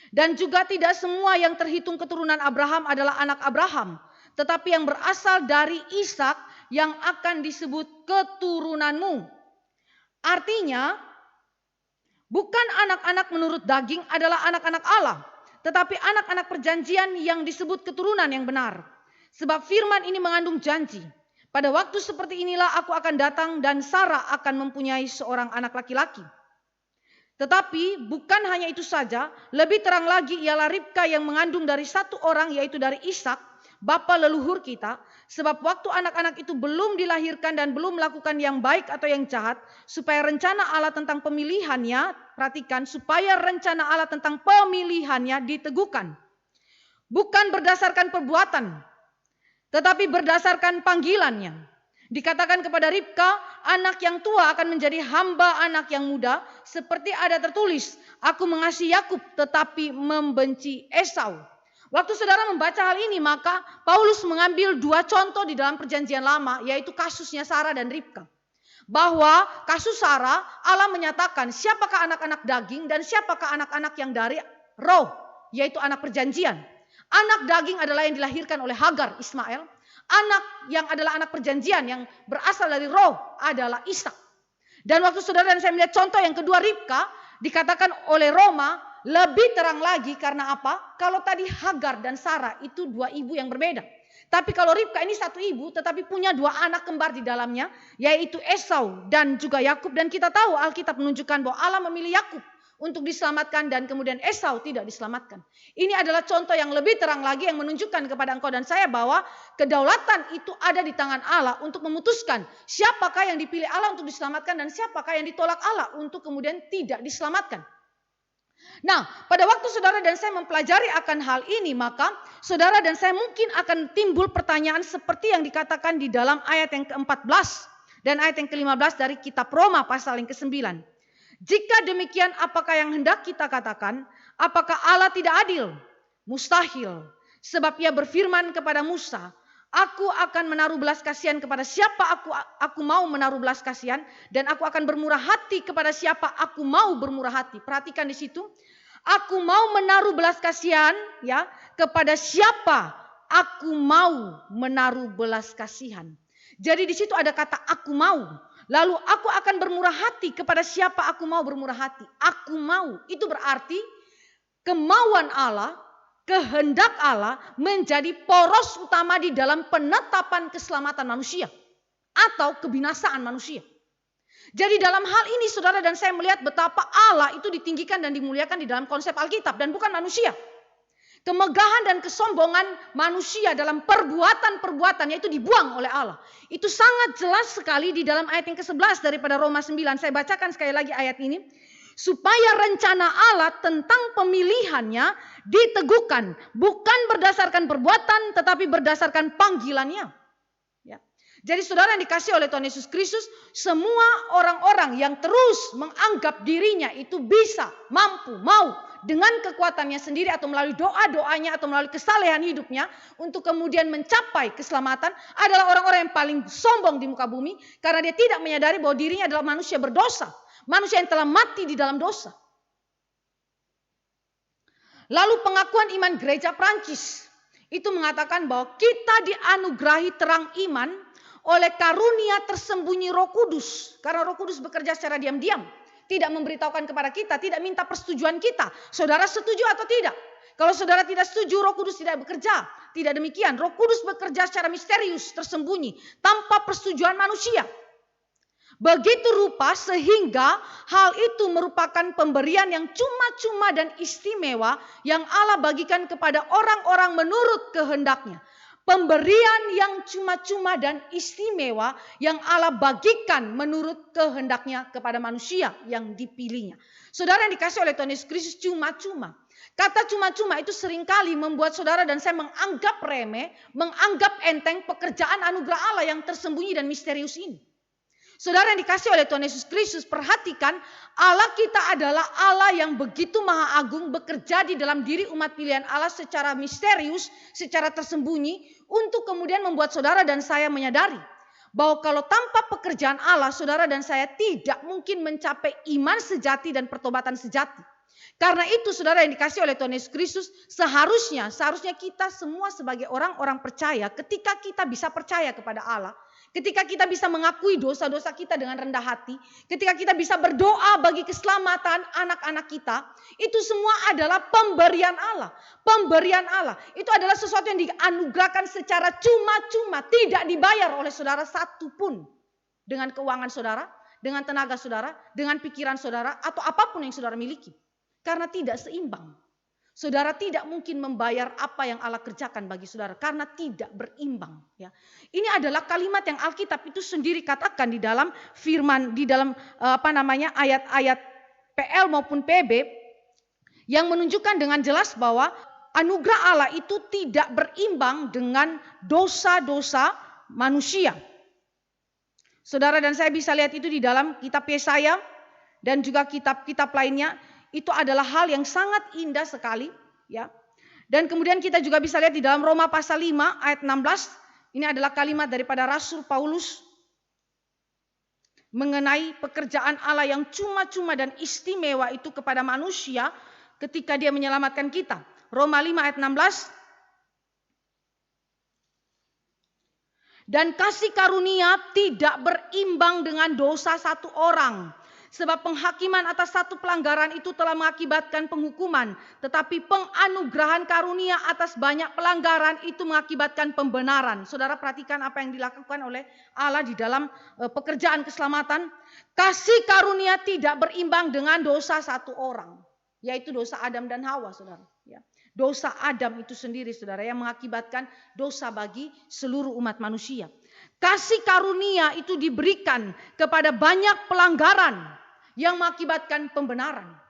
Dan juga tidak semua yang terhitung keturunan Abraham adalah anak Abraham. Tetapi yang berasal dari Ishak yang akan disebut keturunanmu. Artinya, bukan anak-anak menurut daging adalah anak-anak Allah, tetapi anak-anak perjanjian yang disebut keturunan yang benar. Sebab firman ini mengandung janji. Pada waktu seperti inilah aku akan datang dan Sarah akan mempunyai seorang anak laki-laki. Tetapi bukan hanya itu saja, lebih terang lagi ialah Ribka yang mengandung dari satu orang, yaitu dari Ishak, bapa leluhur kita, sebab waktu anak-anak itu belum dilahirkan dan belum melakukan yang baik atau yang jahat, supaya rencana Allah tentang pemilihannya, perhatikan, supaya rencana Allah tentang pemilihannya diteguhkan. Bukan berdasarkan perbuatan, tetapi berdasarkan panggilannya. Dikatakan kepada Ribka, anak yang tua akan menjadi hamba anak yang muda, seperti ada tertulis, aku mengasihi Yakub tetapi membenci Esau. Waktu saudara membaca hal ini, maka Paulus mengambil dua contoh di dalam perjanjian lama, yaitu kasusnya Sarah dan Ribka. Bahwa kasus Sarah, Allah menyatakan siapakah anak-anak daging dan siapakah anak-anak yang dari roh, yaitu anak perjanjian. Anak daging adalah yang dilahirkan oleh Hagar, Ismail. Anak yang adalah anak perjanjian yang berasal dari roh adalah Ishak. Dan waktu saudara dan saya melihat contoh yang kedua Ribka, dikatakan oleh Roma, lebih terang lagi karena apa? Kalau tadi Hagar dan Sarah itu dua ibu yang berbeda. Tapi kalau Ribka ini satu ibu tetapi punya dua anak kembar di dalamnya, yaitu Esau dan juga Yakub. Dan kita tahu Alkitab menunjukkan bahwa Allah memilih Yakub untuk diselamatkan dan kemudian Esau tidak diselamatkan. Ini adalah contoh yang lebih terang lagi yang menunjukkan kepada engkau dan saya bahwa kedaulatan itu ada di tangan Allah untuk memutuskan siapakah yang dipilih Allah untuk diselamatkan dan siapakah yang ditolak Allah untuk kemudian tidak diselamatkan. Nah, pada waktu saudara dan saya mempelajari akan hal ini, maka saudara dan saya mungkin akan timbul pertanyaan seperti yang dikatakan di dalam ayat yang ke-14 dan ayat yang ke-15 dari kitab Roma pasal yang ke-9. Jika demikian, apakah yang hendak kita katakan? Apakah Allah tidak adil? Mustahil. Sebab ia berfirman kepada Musa, aku akan menaruh belas kasihan kepada siapa aku mau menaruh belas kasihan, dan aku akan bermurah hati kepada siapa aku mau bermurah hati. Perhatikan di situ, aku mau menaruh belas kasihan ya kepada siapa aku mau menaruh belas kasihan. Jadi di situ ada kata aku mau. Lalu aku akan bermurah hati kepada siapa aku mau bermurah hati. Aku mau, itu berarti kemauan Allah, kehendak Allah menjadi poros utama di dalam penetapan keselamatan manusia atau kebinasaan manusia. Jadi dalam hal ini saudara dan saya melihat betapa Allah itu ditinggikan dan dimuliakan di dalam konsep Alkitab dan bukan manusia. Kemegahan dan kesombongan manusia dalam perbuatan-perbuatannya itu dibuang oleh Allah. Itu sangat jelas sekali di dalam ayat yang ke-11 daripada Roma 9. Saya bacakan sekali lagi ayat ini. Supaya rencana Allah tentang pemilihannya diteguhkan. Bukan berdasarkan perbuatan tetapi berdasarkan panggilannya. Ya. Jadi saudara yang dikasih oleh Tuhan Yesus Kristus, semua orang-orang yang terus menganggap dirinya itu bisa, mampu, mau dengan kekuatannya sendiri atau melalui doa-doanya atau melalui kesalehan hidupnya untuk kemudian mencapai keselamatan adalah orang-orang yang paling sombong di muka bumi karena dia tidak menyadari bahwa dirinya adalah manusia berdosa, manusia yang telah mati di dalam dosa. Lalu pengakuan iman gereja Prancis itu mengatakan bahwa kita dianugerahi terang iman oleh karunia tersembunyi Roh Kudus karena Roh Kudus bekerja secara diam-diam. Tidak memberitahukan kepada kita, tidak minta persetujuan kita. Saudara setuju atau tidak? Kalau saudara tidak setuju, Roh Kudus tidak bekerja. Tidak demikian. Roh Kudus bekerja secara misterius, tersembunyi, tanpa persetujuan manusia. Begitu rupa sehingga hal itu merupakan pemberian yang cuma-cuma dan istimewa yang Allah bagikan kepada orang-orang menurut kehendaknya. Pemberian yang cuma-cuma dan istimewa yang Allah bagikan menurut kehendaknya kepada manusia yang dipilihnya. Saudara yang dikasih oleh Tuhan Yesus Kristus cuma-cuma. Kata cuma-cuma itu seringkali membuat saudara dan saya menganggap remeh, menganggap enteng pekerjaan anugerah Allah yang tersembunyi dan misterius ini. Saudara yang dikasih oleh Tuhan Yesus Kristus, perhatikan Allah kita adalah Allah yang begitu maha agung bekerja di dalam diri umat pilihan Allah secara misterius, secara tersembunyi untuk kemudian membuat saudara dan saya menyadari bahwa kalau tanpa pekerjaan Allah, saudara dan saya tidak mungkin mencapai iman sejati dan pertobatan sejati. Karena itu saudara yang dikasih oleh Tuhan Yesus Kristus, seharusnya kita semua sebagai orang-orang percaya ketika kita bisa percaya kepada Allah. Ketika kita bisa mengakui dosa-dosa kita dengan rendah hati, ketika kita bisa berdoa bagi keselamatan anak-anak kita, itu semua adalah pemberian Allah. Pemberian Allah itu adalah sesuatu yang dianugerahkan secara cuma-cuma, tidak dibayar oleh saudara satupun. Dengan keuangan saudara, dengan tenaga saudara, dengan pikiran saudara, atau apapun yang saudara miliki. Karena tidak seimbang. Saudara tidak mungkin membayar apa yang Allah kerjakan bagi saudara karena tidak berimbang. Ya. Ini adalah kalimat yang Alkitab itu sendiri katakan di dalam firman, di dalam ayat-ayat PL maupun PB, yang menunjukkan dengan jelas bahwa anugerah Allah itu tidak berimbang dengan dosa-dosa manusia. Saudara dan saya bisa lihat itu di dalam kitab Yesaya dan juga kitab-kitab lainnya. Itu adalah hal yang sangat indah sekali, ya. Dan kemudian kita juga bisa lihat di dalam Roma pasal 5 ayat 16. Ini adalah kalimat daripada Rasul Paulus mengenai pekerjaan Allah yang cuma-cuma dan istimewa itu kepada manusia ketika dia menyelamatkan kita. Roma 5 ayat 16. Dan kasih karunia tidak berimbang dengan dosa satu orang. Sebab penghakiman atas satu pelanggaran itu telah mengakibatkan penghukuman. Tetapi penganugerahan karunia atas banyak pelanggaran itu mengakibatkan pembenaran. Saudara perhatikan apa yang dilakukan oleh Allah di dalam pekerjaan keselamatan. Kasih karunia tidak berimbang dengan dosa satu orang. Yaitu dosa Adam dan Hawa, saudara. Ya. Dosa Adam itu sendiri, saudara, yang mengakibatkan dosa bagi seluruh umat manusia. Kasih karunia itu diberikan kepada banyak pelanggaran yang mengakibatkan pembenaran.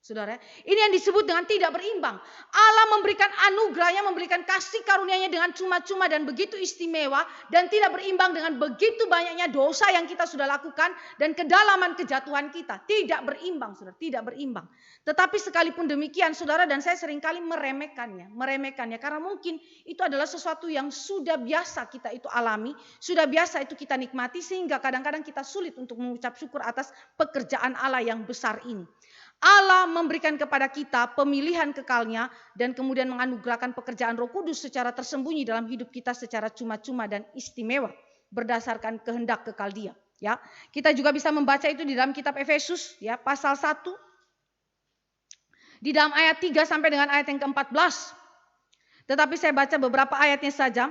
Saudara, ini yang disebut dengan tidak berimbang. Allah memberikan anugerahnya, memberikan kasih karunia-Nya dengan cuma-cuma dan begitu istimewa dan tidak berimbang dengan begitu banyaknya dosa yang kita sudah lakukan dan kedalaman kejatuhan kita. Tidak berimbang, saudara, tidak berimbang. Tetapi sekalipun demikian, saudara dan saya seringkali meremehkannya karena mungkin itu adalah sesuatu yang sudah biasa kita itu alami, sudah biasa itu kita nikmati sehingga kadang-kadang kita sulit untuk mengucap syukur atas pekerjaan Allah yang besar ini. Allah memberikan kepada kita pemilihan kekalnya dan kemudian menganugerahkan pekerjaan Roh Kudus secara tersembunyi dalam hidup kita secara cuma-cuma dan istimewa berdasarkan kehendak kekal Dia. Ya, kita juga bisa membaca itu di dalam kitab Efesus, ya, pasal 1 di dalam ayat 3 sampai dengan ayat yang ke-14. Tetapi saya baca beberapa ayatnya saja.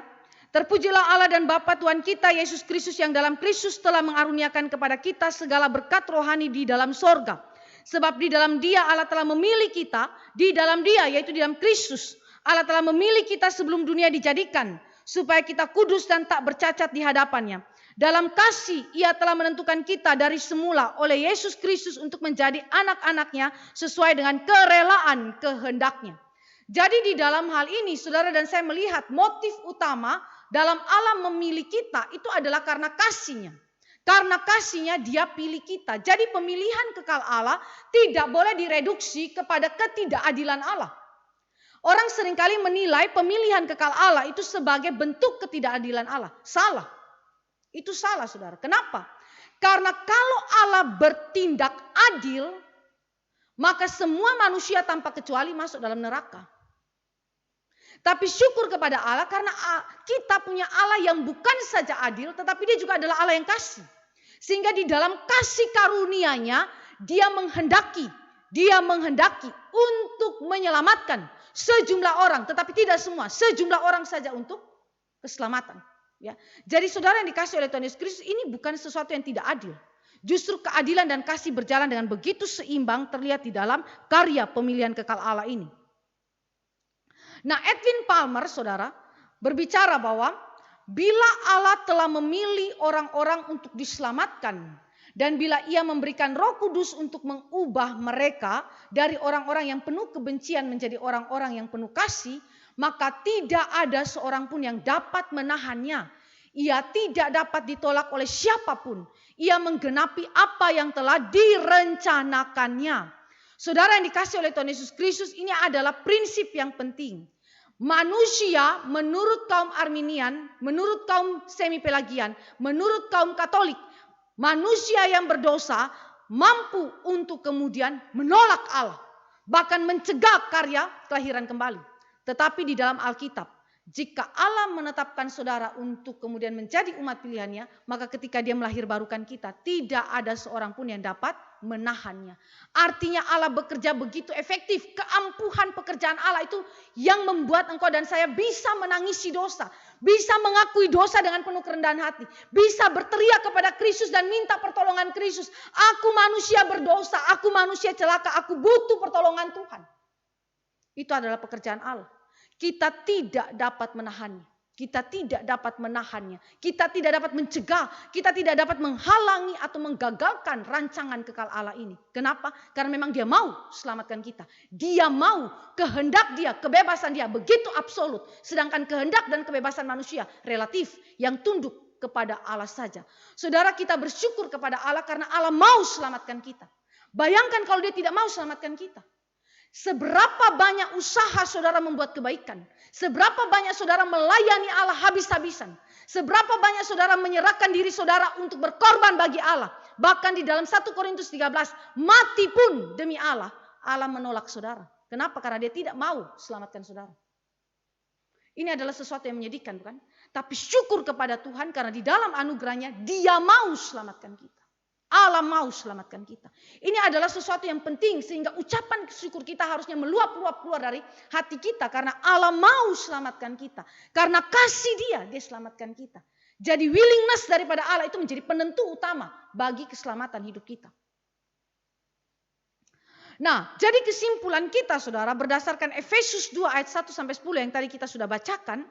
Terpujilah Allah dan Bapa Tuhan kita Yesus Kristus yang dalam Kristus telah mengaruniakan kepada kita segala berkat rohani di dalam sorga. Sebab di dalam Dia Allah telah memilih kita, di dalam Dia yaitu di dalam Kristus, Allah telah memilih kita sebelum dunia dijadikan, supaya kita kudus dan tak bercacat di hadapannya. Dalam kasih Ia telah menentukan kita dari semula oleh Yesus Kristus untuk menjadi anak-anaknya sesuai dengan kerelaan kehendaknya. Jadi di dalam hal ini saudara dan saya melihat motif utama dalam Allah memilih kita itu adalah karena kasih-Nya. Karena kasih-Nya Dia pilih kita. Jadi pemilihan kekal Allah tidak boleh direduksi kepada ketidakadilan Allah. Orang seringkali menilai pemilihan kekal Allah itu sebagai bentuk ketidakadilan Allah. Salah. Itu salah, saudara. Kenapa? Karena kalau Allah bertindak adil, maka semua manusia tanpa kecuali masuk dalam neraka. Tapi syukur kepada Allah karena kita punya Allah yang bukan saja adil, tetapi Dia juga adalah Allah yang kasih. Sehingga di dalam kasih karunia-Nya Dia menghendaki untuk menyelamatkan sejumlah orang, tetapi tidak semua, sejumlah orang saja untuk keselamatan. Ya. Jadi saudara yang dikasih oleh Tuhan Yesus Kristus ini bukan sesuatu yang tidak adil. Justru keadilan dan kasih berjalan dengan begitu seimbang terlihat di dalam karya pemilihan kekal Allah ini. Nah, Edwin Palmer, saudara, berbicara bahwa bila Allah telah memilih orang-orang untuk diselamatkan dan bila Ia memberikan Roh Kudus untuk mengubah mereka dari orang-orang yang penuh kebencian menjadi orang-orang yang penuh kasih, maka tidak ada seorang pun yang dapat menahannya. Ia tidak dapat ditolak oleh siapapun. Ia menggenapi apa yang telah direncanakannya. Saudara yang dikasih oleh Tuhan Yesus Kristus, ini adalah prinsip yang penting. Manusia menurut kaum Arminian, menurut kaum semi-pelagian, menurut kaum Katolik, manusia yang berdosa mampu untuk kemudian menolak Allah. Bahkan mencegah karya kelahiran kembali. Tetapi di dalam Alkitab, jika Allah menetapkan saudara untuk kemudian menjadi umat pilihannya, maka ketika Dia melahirbarukan kita, tidak ada seorang pun yang dapat menahannya. Artinya Allah bekerja begitu efektif. Keampuhan pekerjaan Allah itu yang membuat engkau dan saya bisa menangisi dosa. Bisa mengakui dosa dengan penuh kerendahan hati. Bisa berteriak kepada Kristus dan minta pertolongan Kristus. Aku manusia berdosa, aku manusia celaka, aku butuh pertolongan Tuhan. Itu adalah pekerjaan Allah. Kita tidak dapat menahannya. Kita tidak dapat menahannya. Kita tidak dapat mencegah. Kita tidak dapat menghalangi atau menggagalkan rancangan kekal Allah ini. Kenapa? Karena memang dia mau selamatkan kita. Dia mau, kehendak dia, kebebasan dia begitu absolut. Sedangkan kehendak dan kebebasan manusia relatif yang tunduk kepada Allah saja. Saudara, kita bersyukur kepada Allah karena Allah mau selamatkan kita. Bayangkan kalau dia tidak mau selamatkan kita. Seberapa banyak usaha saudara membuat kebaikan. Seberapa banyak saudara melayani Allah habis-habisan. Seberapa banyak saudara menyerahkan diri saudara untuk berkorban bagi Allah. Bahkan di dalam 1 Korintus 13, mati pun demi Allah. Allah menolak saudara. Kenapa? Karena dia tidak mau selamatkan saudara. Ini adalah sesuatu yang menyedihkan, bukan? Tapi syukur kepada Tuhan karena di dalam anugerahnya dia mau selamatkan kita. Allah mau selamatkan kita. Ini adalah sesuatu yang penting sehingga ucapan syukur kita harusnya meluap-luap keluar dari hati kita. Karena Allah mau selamatkan kita. Karena kasih dia selamatkan kita. Jadi willingness daripada Allah itu menjadi penentu utama bagi keselamatan hidup kita. Nah, jadi kesimpulan kita saudara berdasarkan Efesus 2 ayat 1-10 yang tadi kita sudah bacakan.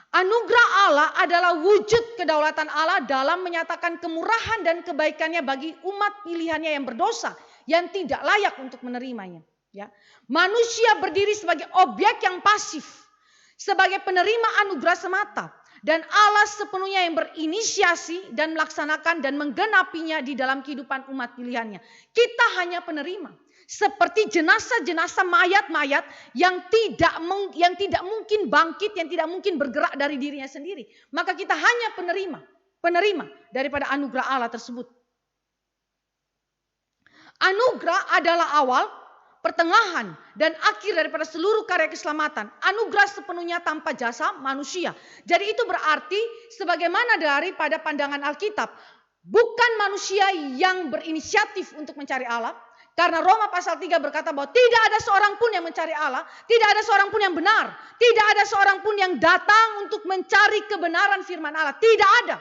Anugerah Allah adalah wujud kedaulatan Allah dalam menyatakan kemurahan dan kebaikannya bagi umat pilihannya yang berdosa, yang tidak layak untuk menerimanya. Ya. Manusia berdiri sebagai objek yang pasif, sebagai penerima anugerah semata. Dan Allah sepenuhnya yang berinisiasi dan melaksanakan dan menggenapinya di dalam kehidupan umat pilihannya. Kita hanya penerima. Seperti jenazah-jenazah mayat-mayat yang tidak mungkin bangkit, yang tidak mungkin bergerak dari dirinya sendiri. Maka kita hanya penerima daripada anugerah Allah tersebut. Anugerah adalah awal, pertengahan, dan akhir daripada seluruh karya keselamatan. Anugerah sepenuhnya tanpa jasa manusia. Jadi itu berarti sebagaimana daripada pandangan Alkitab, bukan manusia yang berinisiatif untuk mencari Allah. Karena Roma pasal 3 berkata bahwa tidak ada seorang pun yang mencari Allah. Tidak ada seorang pun yang benar. Tidak ada seorang pun yang datang untuk mencari kebenaran firman Allah. Tidak ada.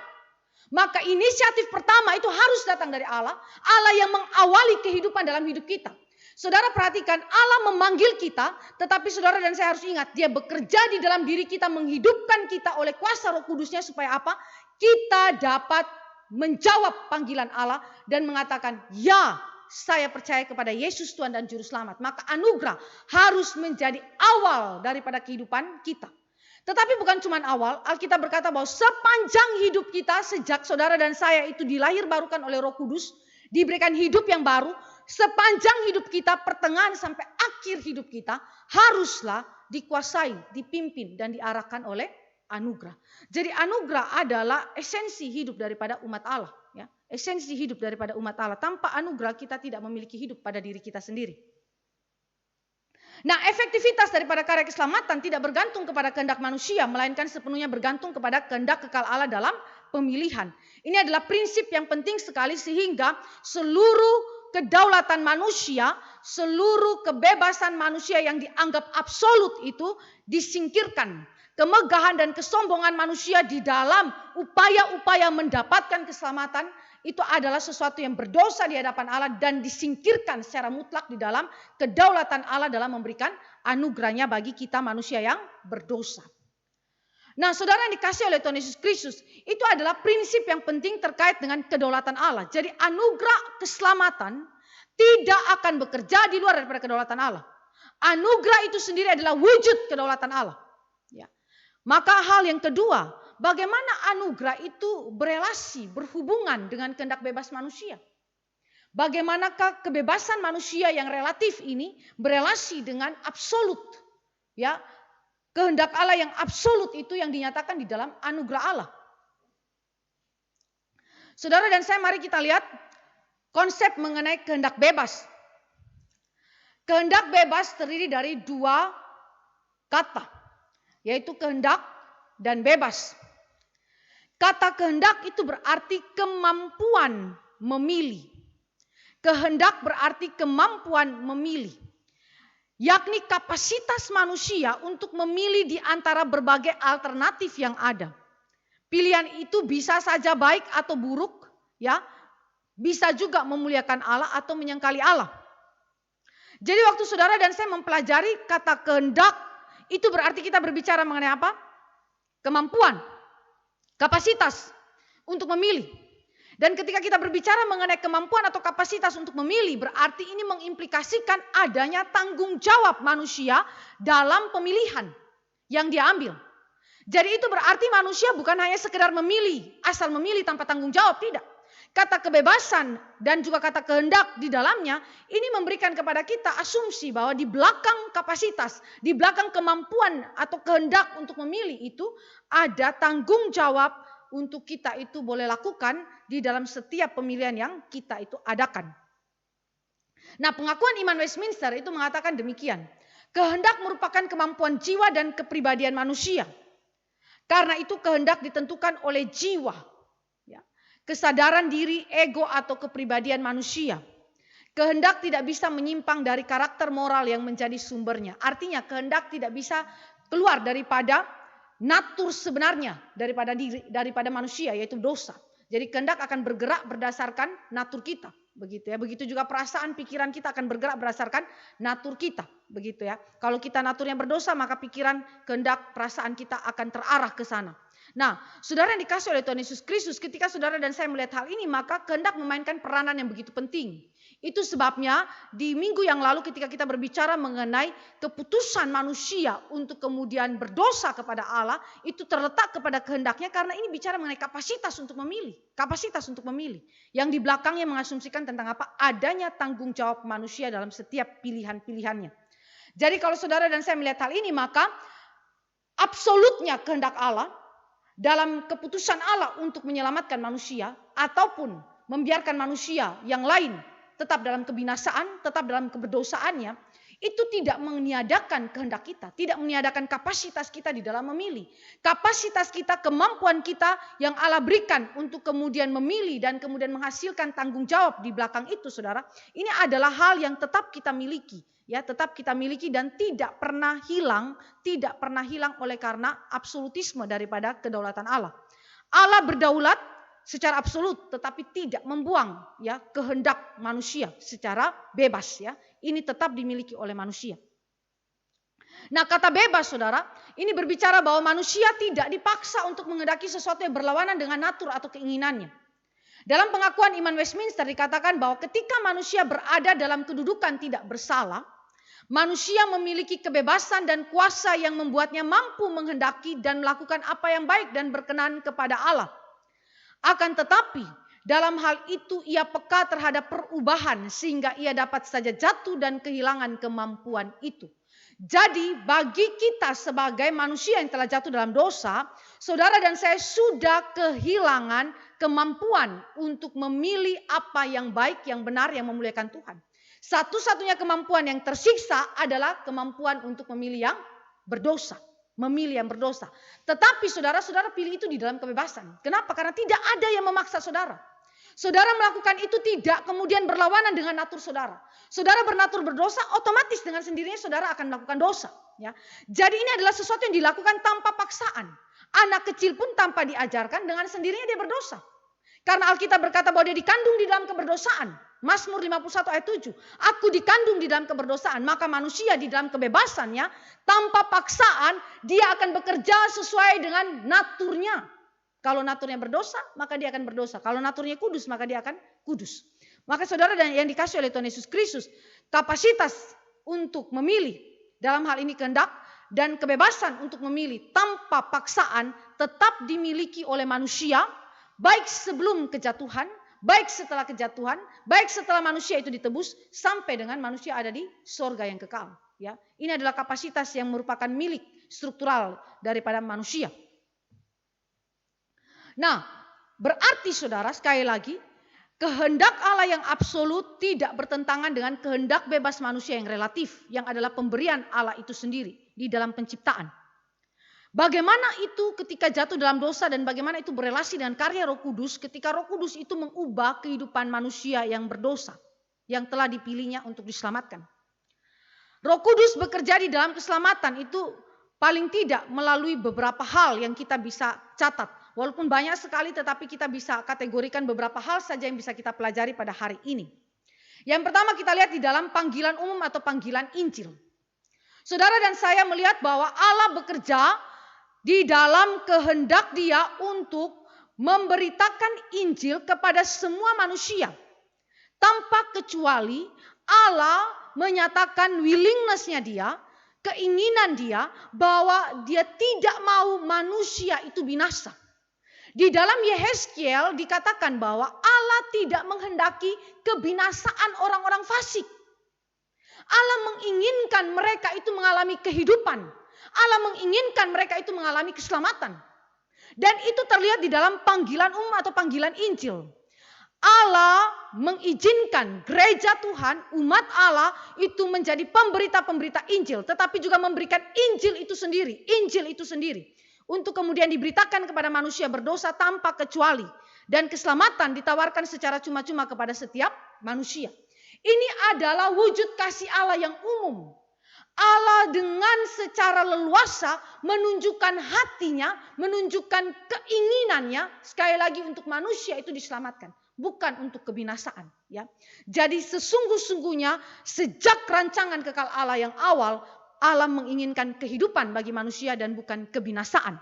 Maka inisiatif pertama itu harus datang dari Allah. Allah yang mengawali kehidupan dalam hidup kita. Saudara perhatikan, Allah memanggil kita. Tetapi saudara dan saya harus ingat, dia bekerja di dalam diri kita, menghidupkan kita oleh kuasa Roh Kudusnya. Supaya apa? Kita dapat menjawab panggilan Allah dan mengatakan, ya, saya percaya kepada Yesus Tuhan dan Juru Selamat. Maka anugerah harus menjadi awal daripada kehidupan kita. Tetapi bukan cuma awal. Alkitab berkata bahwa sepanjang hidup kita, sejak saudara dan saya itu dilahirbarukan oleh Roh Kudus, diberikan hidup yang baru, sepanjang hidup kita, pertengahan sampai akhir hidup kita, haruslah dikuasai, dipimpin dan diarahkan oleh anugerah. Jadi anugerah adalah esensi hidup daripada umat Allah. Ya. Esensi hidup daripada umat Allah. Tanpa anugerah kita tidak memiliki hidup pada diri kita sendiri. Nah, efektivitas daripada karya keselamatan tidak bergantung kepada kehendak manusia, melainkan sepenuhnya bergantung kepada kehendak kekal Allah dalam pemilihan. Ini adalah prinsip yang penting sekali sehingga seluruh kedaulatan manusia, seluruh kebebasan manusia yang dianggap absolut itu disingkirkan. Kemegahan dan kesombongan manusia di dalam upaya-upaya mendapatkan keselamatan itu adalah sesuatu yang berdosa di hadapan Allah dan disingkirkan secara mutlak di dalam kedaulatan Allah dalam memberikan anugerahnya bagi kita manusia yang berdosa. Nah, saudara yang dikasih oleh Tuhan Yesus Kristus, itu adalah prinsip yang penting terkait dengan kedaulatan Allah. Jadi anugerah keselamatan tidak akan bekerja di luar daripada kedaulatan Allah. Anugerah itu sendiri adalah wujud kedaulatan Allah. Ya. Maka hal yang kedua, bagaimana anugerah itu berelasi, berhubungan dengan kehendak bebas manusia? Bagaimanakah kebebasan manusia yang relatif ini berelasi dengan absolut? Ya, kehendak Allah yang absolut itu yang dinyatakan di dalam anugerah Allah. Saudara dan saya, mari kita lihat konsep mengenai kehendak bebas. Kehendak bebas terdiri dari dua kata, yaitu kehendak dan bebas. Kata kehendak itu berarti kemampuan memilih. Kehendak berarti kemampuan memilih. Yakni kapasitas manusia untuk memilih di antara berbagai alternatif yang ada. Pilihan itu bisa saja baik atau buruk, ya. Bisa juga memuliakan Allah atau menyangkali Allah. Jadi waktu saudara dan saya mempelajari kata kehendak, itu berarti kita berbicara mengenai apa? kemampuan, kapasitas untuk memilih. Dan ketika kita berbicara mengenai kemampuan atau kapasitas untuk memilih, berarti ini mengimplikasikan adanya tanggung jawab manusia dalam pemilihan yang dia ambil. Jadi itu berarti manusia bukan hanya sekedar memilih, asal memilih tanpa tanggung jawab, tidak. Kata kebebasan dan juga kata kehendak di dalamnya, ini memberikan kepada kita asumsi bahwa di belakang kapasitas, di belakang kemampuan atau kehendak untuk memilih itu, ada tanggung jawab untuk kita itu boleh lakukan di dalam setiap pemilihan yang kita itu adakan. Nah, pengakuan iman Westminster itu mengatakan demikian. Kehendak merupakan kemampuan jiwa dan kepribadian manusia. Karena itu kehendak ditentukan oleh jiwa, ya, kesadaran diri, ego atau kepribadian manusia. Kehendak tidak bisa menyimpang dari karakter moral yang menjadi sumbernya. Artinya kehendak tidak bisa keluar daripada natur sebenarnya daripada manusia, yaitu dosa. Jadi kehendak akan bergerak berdasarkan natur kita, begitu ya. Begitu juga perasaan, pikiran kita akan bergerak berdasarkan natur kita, begitu ya. Kalau kita naturnya berdosa, maka pikiran, kehendak, perasaan kita akan terarah ke sana. Nah, saudara yang dikasih oleh Tuhan Yesus Kristus, ketika saudara dan saya melihat hal ini, maka kehendak memainkan peranan yang begitu penting. Itu sebabnya di minggu yang lalu ketika kita berbicara mengenai keputusan manusia untuk kemudian berdosa kepada Allah, itu terletak kepada kehendaknya karena ini bicara mengenai kapasitas untuk memilih. Kapasitas untuk memilih. Yang di belakangnya mengasumsikan tentang apa? Adanya tanggung jawab manusia dalam setiap pilihan-pilihannya. Jadi kalau saudara dan saya melihat hal ini, maka absolutnya kehendak Allah dalam keputusan Allah untuk menyelamatkan manusia ataupun membiarkan manusia yang lain tetap dalam kebinasaan, tetap dalam keberdosaannya, itu tidak meniadakan kehendak kita, tidak meniadakan kapasitas kita di dalam memilih. Kapasitas kita, kemampuan kita yang Allah berikan untuk kemudian memilih dan kemudian menghasilkan tanggung jawab di belakang itu, saudara, ini adalah hal yang tetap kita miliki. Ya, tetap kita miliki dan tidak pernah hilang oleh karena absolutisme daripada kedaulatan Allah. Allah berdaulat secara absolut tetapi tidak membuang ya kehendak manusia secara bebas ya. Ini tetap dimiliki oleh manusia. Nah, kata bebas saudara, ini berbicara bahwa manusia tidak dipaksa untuk menghendaki sesuatu yang berlawanan dengan natur atau keinginannya. Dalam pengakuan iman Westminster dikatakan bahwa ketika manusia berada dalam kedudukan tidak bersalah, manusia memiliki kebebasan dan kuasa yang membuatnya mampu menghendaki dan melakukan apa yang baik dan berkenan kepada Allah. Akan tetapi dalam hal itu ia peka terhadap perubahan sehingga ia dapat saja jatuh dan kehilangan kemampuan itu. Jadi bagi kita sebagai manusia yang telah jatuh dalam dosa, saudara dan saya sudah kehilangan kemampuan untuk memilih apa yang baik, yang benar, yang memuliakan Tuhan. Satu-satunya kemampuan yang tersiksa adalah kemampuan untuk memilih yang berdosa. Memilih yang berdosa. Tetapi saudara-saudara pilih itu di dalam kebebasan. Kenapa? Karena tidak ada yang memaksa saudara. Saudara melakukan itu tidak kemudian berlawanan dengan natur saudara. Saudara bernatur berdosa, otomatis dengan sendirinya saudara akan melakukan dosa. Ya. Jadi ini adalah sesuatu yang dilakukan tanpa paksaan. Anak kecil pun tanpa diajarkan, dengan sendirinya dia berdosa. Karena Alkitab berkata bahwa dia dikandung di dalam keberdosaan. Mazmur 51 ayat 7. Aku dikandung di dalam keberdosaan. Maka manusia di dalam kebebasannya, tanpa paksaan, dia akan bekerja sesuai dengan naturnya. Kalau naturnya berdosa, maka dia akan berdosa. Kalau naturnya kudus, maka dia akan kudus. Maka saudara yang dikasih oleh Tuhan Yesus Kristus, kapasitas untuk memilih, dalam hal ini kehendak, dan kebebasan untuk memilih tanpa paksaan, tetap dimiliki oleh manusia, baik sebelum kejatuhan, baik setelah kejatuhan, baik setelah manusia itu ditebus, sampai dengan manusia ada di sorga yang kekal. Ya, ini adalah kapasitas yang merupakan milik struktural daripada manusia. Nah, berarti saudara sekali lagi, kehendak Allah yang absolut tidak bertentangan dengan kehendak bebas manusia yang relatif, yang adalah pemberian Allah itu sendiri di dalam penciptaan. Bagaimana itu ketika jatuh dalam dosa dan bagaimana itu berelasi dengan karya Roh Kudus ketika Roh Kudus itu mengubah kehidupan manusia yang berdosa yang telah dipilihnya untuk diselamatkan. Roh Kudus bekerja di dalam keselamatan itu paling tidak melalui beberapa hal yang kita bisa catat. Walaupun banyak sekali tetapi kita bisa kategorikan beberapa hal saja yang bisa kita pelajari pada hari ini. Yang pertama kita lihat di dalam panggilan umum atau panggilan Injil. Saudara dan saya melihat bahwa Allah bekerja di dalam kehendak Dia untuk memberitakan Injil kepada semua manusia. Tanpa kecuali Allah menyatakan willingness-nya Dia, keinginan Dia bahwa Dia tidak mau manusia itu binasa. Di dalam Yehezkiel dikatakan bahwa Allah tidak menghendaki kebinasaan orang-orang fasik. Allah menginginkan mereka itu mengalami kehidupan. Allah menginginkan mereka itu mengalami keselamatan. Dan itu terlihat di dalam panggilan umum atau panggilan Injil. Allah mengizinkan gereja Tuhan, umat Allah itu menjadi pemberita-pemberita Injil. Tetapi juga memberikan Injil itu sendiri. Untuk kemudian diberitakan kepada manusia berdosa tanpa kecuali. Dan keselamatan ditawarkan secara cuma-cuma kepada setiap manusia. Ini adalah wujud kasih Allah yang umum. Allah dengan secara leluasa menunjukkan hatinya, menunjukkan keinginannya sekali lagi untuk manusia itu diselamatkan, bukan untuk kebinasaan, ya. Jadi sesungguh-sungguhnya sejak rancangan kekal Allah yang awal, Allah menginginkan kehidupan bagi manusia dan bukan kebinasaan.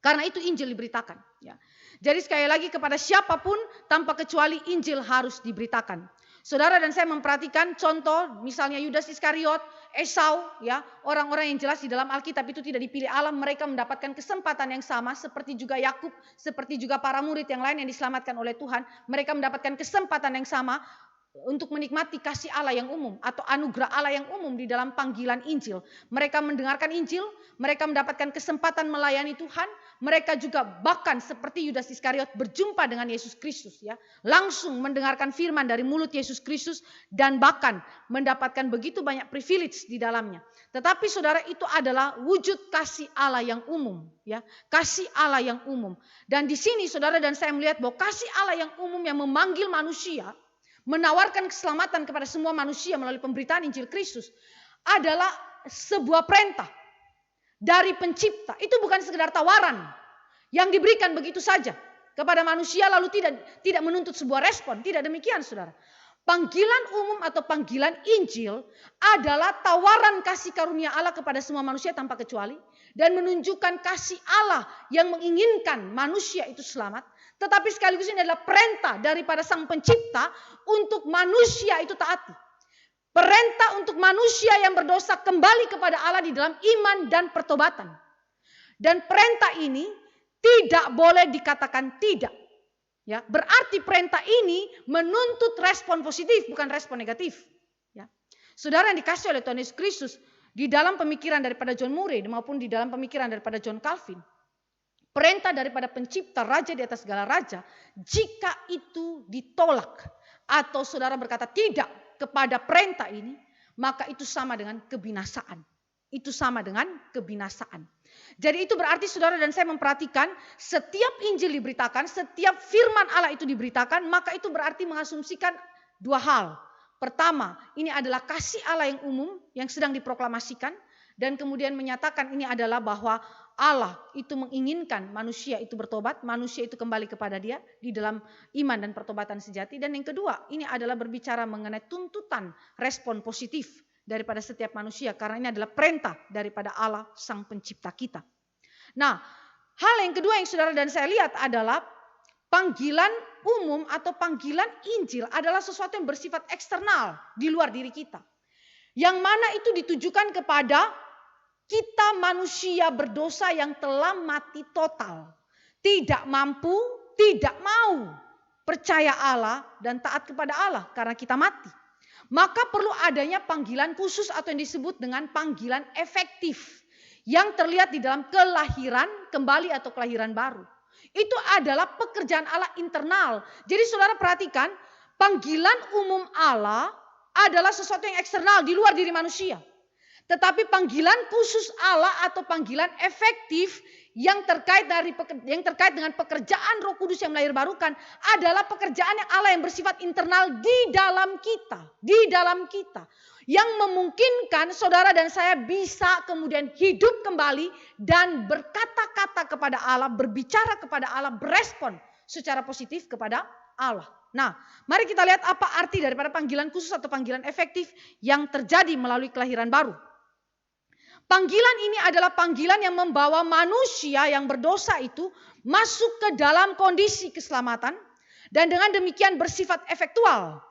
Karena itu Injil diberitakan, ya. Jadi sekali lagi kepada siapapun tanpa kecuali Injil harus diberitakan. Saudara dan saya memperhatikan contoh misalnya Yudas Iskariot, Esau, ya, orang-orang yang jelas di dalam Alkitab itu tidak dipilih Allah, mereka mendapatkan kesempatan yang sama seperti juga Yakub, seperti juga para murid yang lain yang diselamatkan oleh Tuhan, mereka mendapatkan kesempatan yang sama untuk menikmati kasih Allah yang umum atau anugerah Allah yang umum di dalam panggilan Injil. Mereka mendengarkan Injil, mereka mendapatkan kesempatan melayani Tuhan, mereka juga bahkan seperti Yudas Iskariot berjumpa dengan Yesus Kristus, ya. Langsung mendengarkan firman dari mulut Yesus Kristus dan bahkan mendapatkan begitu banyak privilege di dalamnya. Tetapi saudara, itu adalah wujud kasih Allah yang umum, ya. Kasih Allah yang umum. Dan di sini saudara dan saya melihat bahwa kasih Allah yang umum yang memanggil manusia, menawarkan keselamatan kepada semua manusia melalui pemberitaan Injil Kristus adalah sebuah perintah dari pencipta. Itu bukan sekedar tawaran yang diberikan begitu saja kepada manusia lalu tidak menuntut sebuah respon. Tidak demikian, saudara. Panggilan umum atau panggilan Injil adalah tawaran kasih karunia Allah kepada semua manusia tanpa kecuali dan menunjukkan kasih Allah yang menginginkan manusia itu selamat. Tetapi sekaligus ini adalah perintah daripada Sang Pencipta untuk manusia itu taati. Perintah untuk manusia yang berdosa kembali kepada Allah di dalam iman dan pertobatan. Dan perintah ini tidak boleh dikatakan tidak. Ya, berarti perintah ini menuntut respon positif, bukan respon negatif. Ya. Saudara yang dikasih oleh Tuhan Yesus Kristus, di dalam pemikiran daripada John Murray maupun di dalam pemikiran daripada John Calvin, perintah daripada pencipta raja di atas segala raja, jika itu ditolak atau saudara berkata tidak kepada perintah ini, maka itu sama dengan kebinasaan. Itu sama dengan kebinasaan. Jadi itu berarti saudara dan saya memperhatikan setiap Injil diberitakan, setiap firman Allah itu diberitakan, maka itu berarti mengasumsikan dua hal. Pertama, ini adalah kasih Allah yang umum yang sedang diproklamasikan dan kemudian menyatakan ini adalah bahwa Allah itu menginginkan manusia itu bertobat, manusia itu kembali kepada Dia di dalam iman dan pertobatan sejati. Dan yang kedua, ini adalah berbicara mengenai tuntutan respon positif daripada setiap manusia karena ini adalah perintah daripada Allah Sang Pencipta kita. Nah, hal yang kedua yang saudara dan saya lihat adalah panggilan umum atau panggilan Injil adalah sesuatu yang bersifat eksternal di luar diri kita. Yang mana itu ditujukan kepada kita manusia berdosa yang telah mati total. Tidak mampu, tidak mau percaya Allah dan taat kepada Allah karena kita mati. Maka perlu adanya panggilan khusus atau yang disebut dengan panggilan efektif. Yang terlihat di dalam kelahiran kembali atau kelahiran baru. Itu adalah pekerjaan Allah internal. Jadi saudara perhatikan, panggilan umum Allah adalah sesuatu yang eksternal di luar diri manusia. Tetapi panggilan khusus Allah atau panggilan efektif yang terkait dengan pekerjaan Roh Kudus yang melahirbarukan adalah pekerjaan yang Allah yang bersifat internal di dalam kita, yang memungkinkan saudara dan saya bisa kemudian hidup kembali dan berkata-kata kepada Allah, berbicara kepada Allah, berespon secara positif kepada Allah. Nah, mari kita lihat apa arti daripada panggilan khusus atau panggilan efektif yang terjadi melalui kelahiran baru. Panggilan ini adalah panggilan yang membawa manusia yang berdosa itu masuk ke dalam kondisi keselamatan dan dengan demikian bersifat efektual.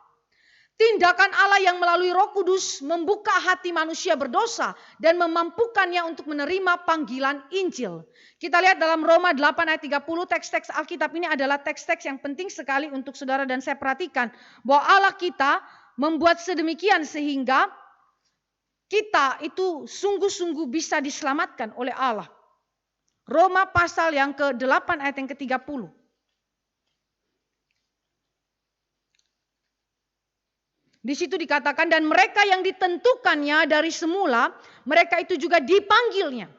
Tindakan Allah yang melalui Roh Kudus membuka hati manusia berdosa dan memampukannya untuk menerima panggilan Injil. Kita lihat dalam Roma 8 ayat 30, teks-teks Alkitab ini adalah teks-teks yang penting sekali untuk saudara dan saya perhatikan. Bahwa Allah kita membuat sedemikian sehingga kita itu sungguh-sungguh bisa diselamatkan oleh Allah. Roma pasal yang ke-8 ayat yang ke-30. Di situ dikatakan, dan mereka yang ditentukannya dari semula, mereka itu juga dipanggilnya.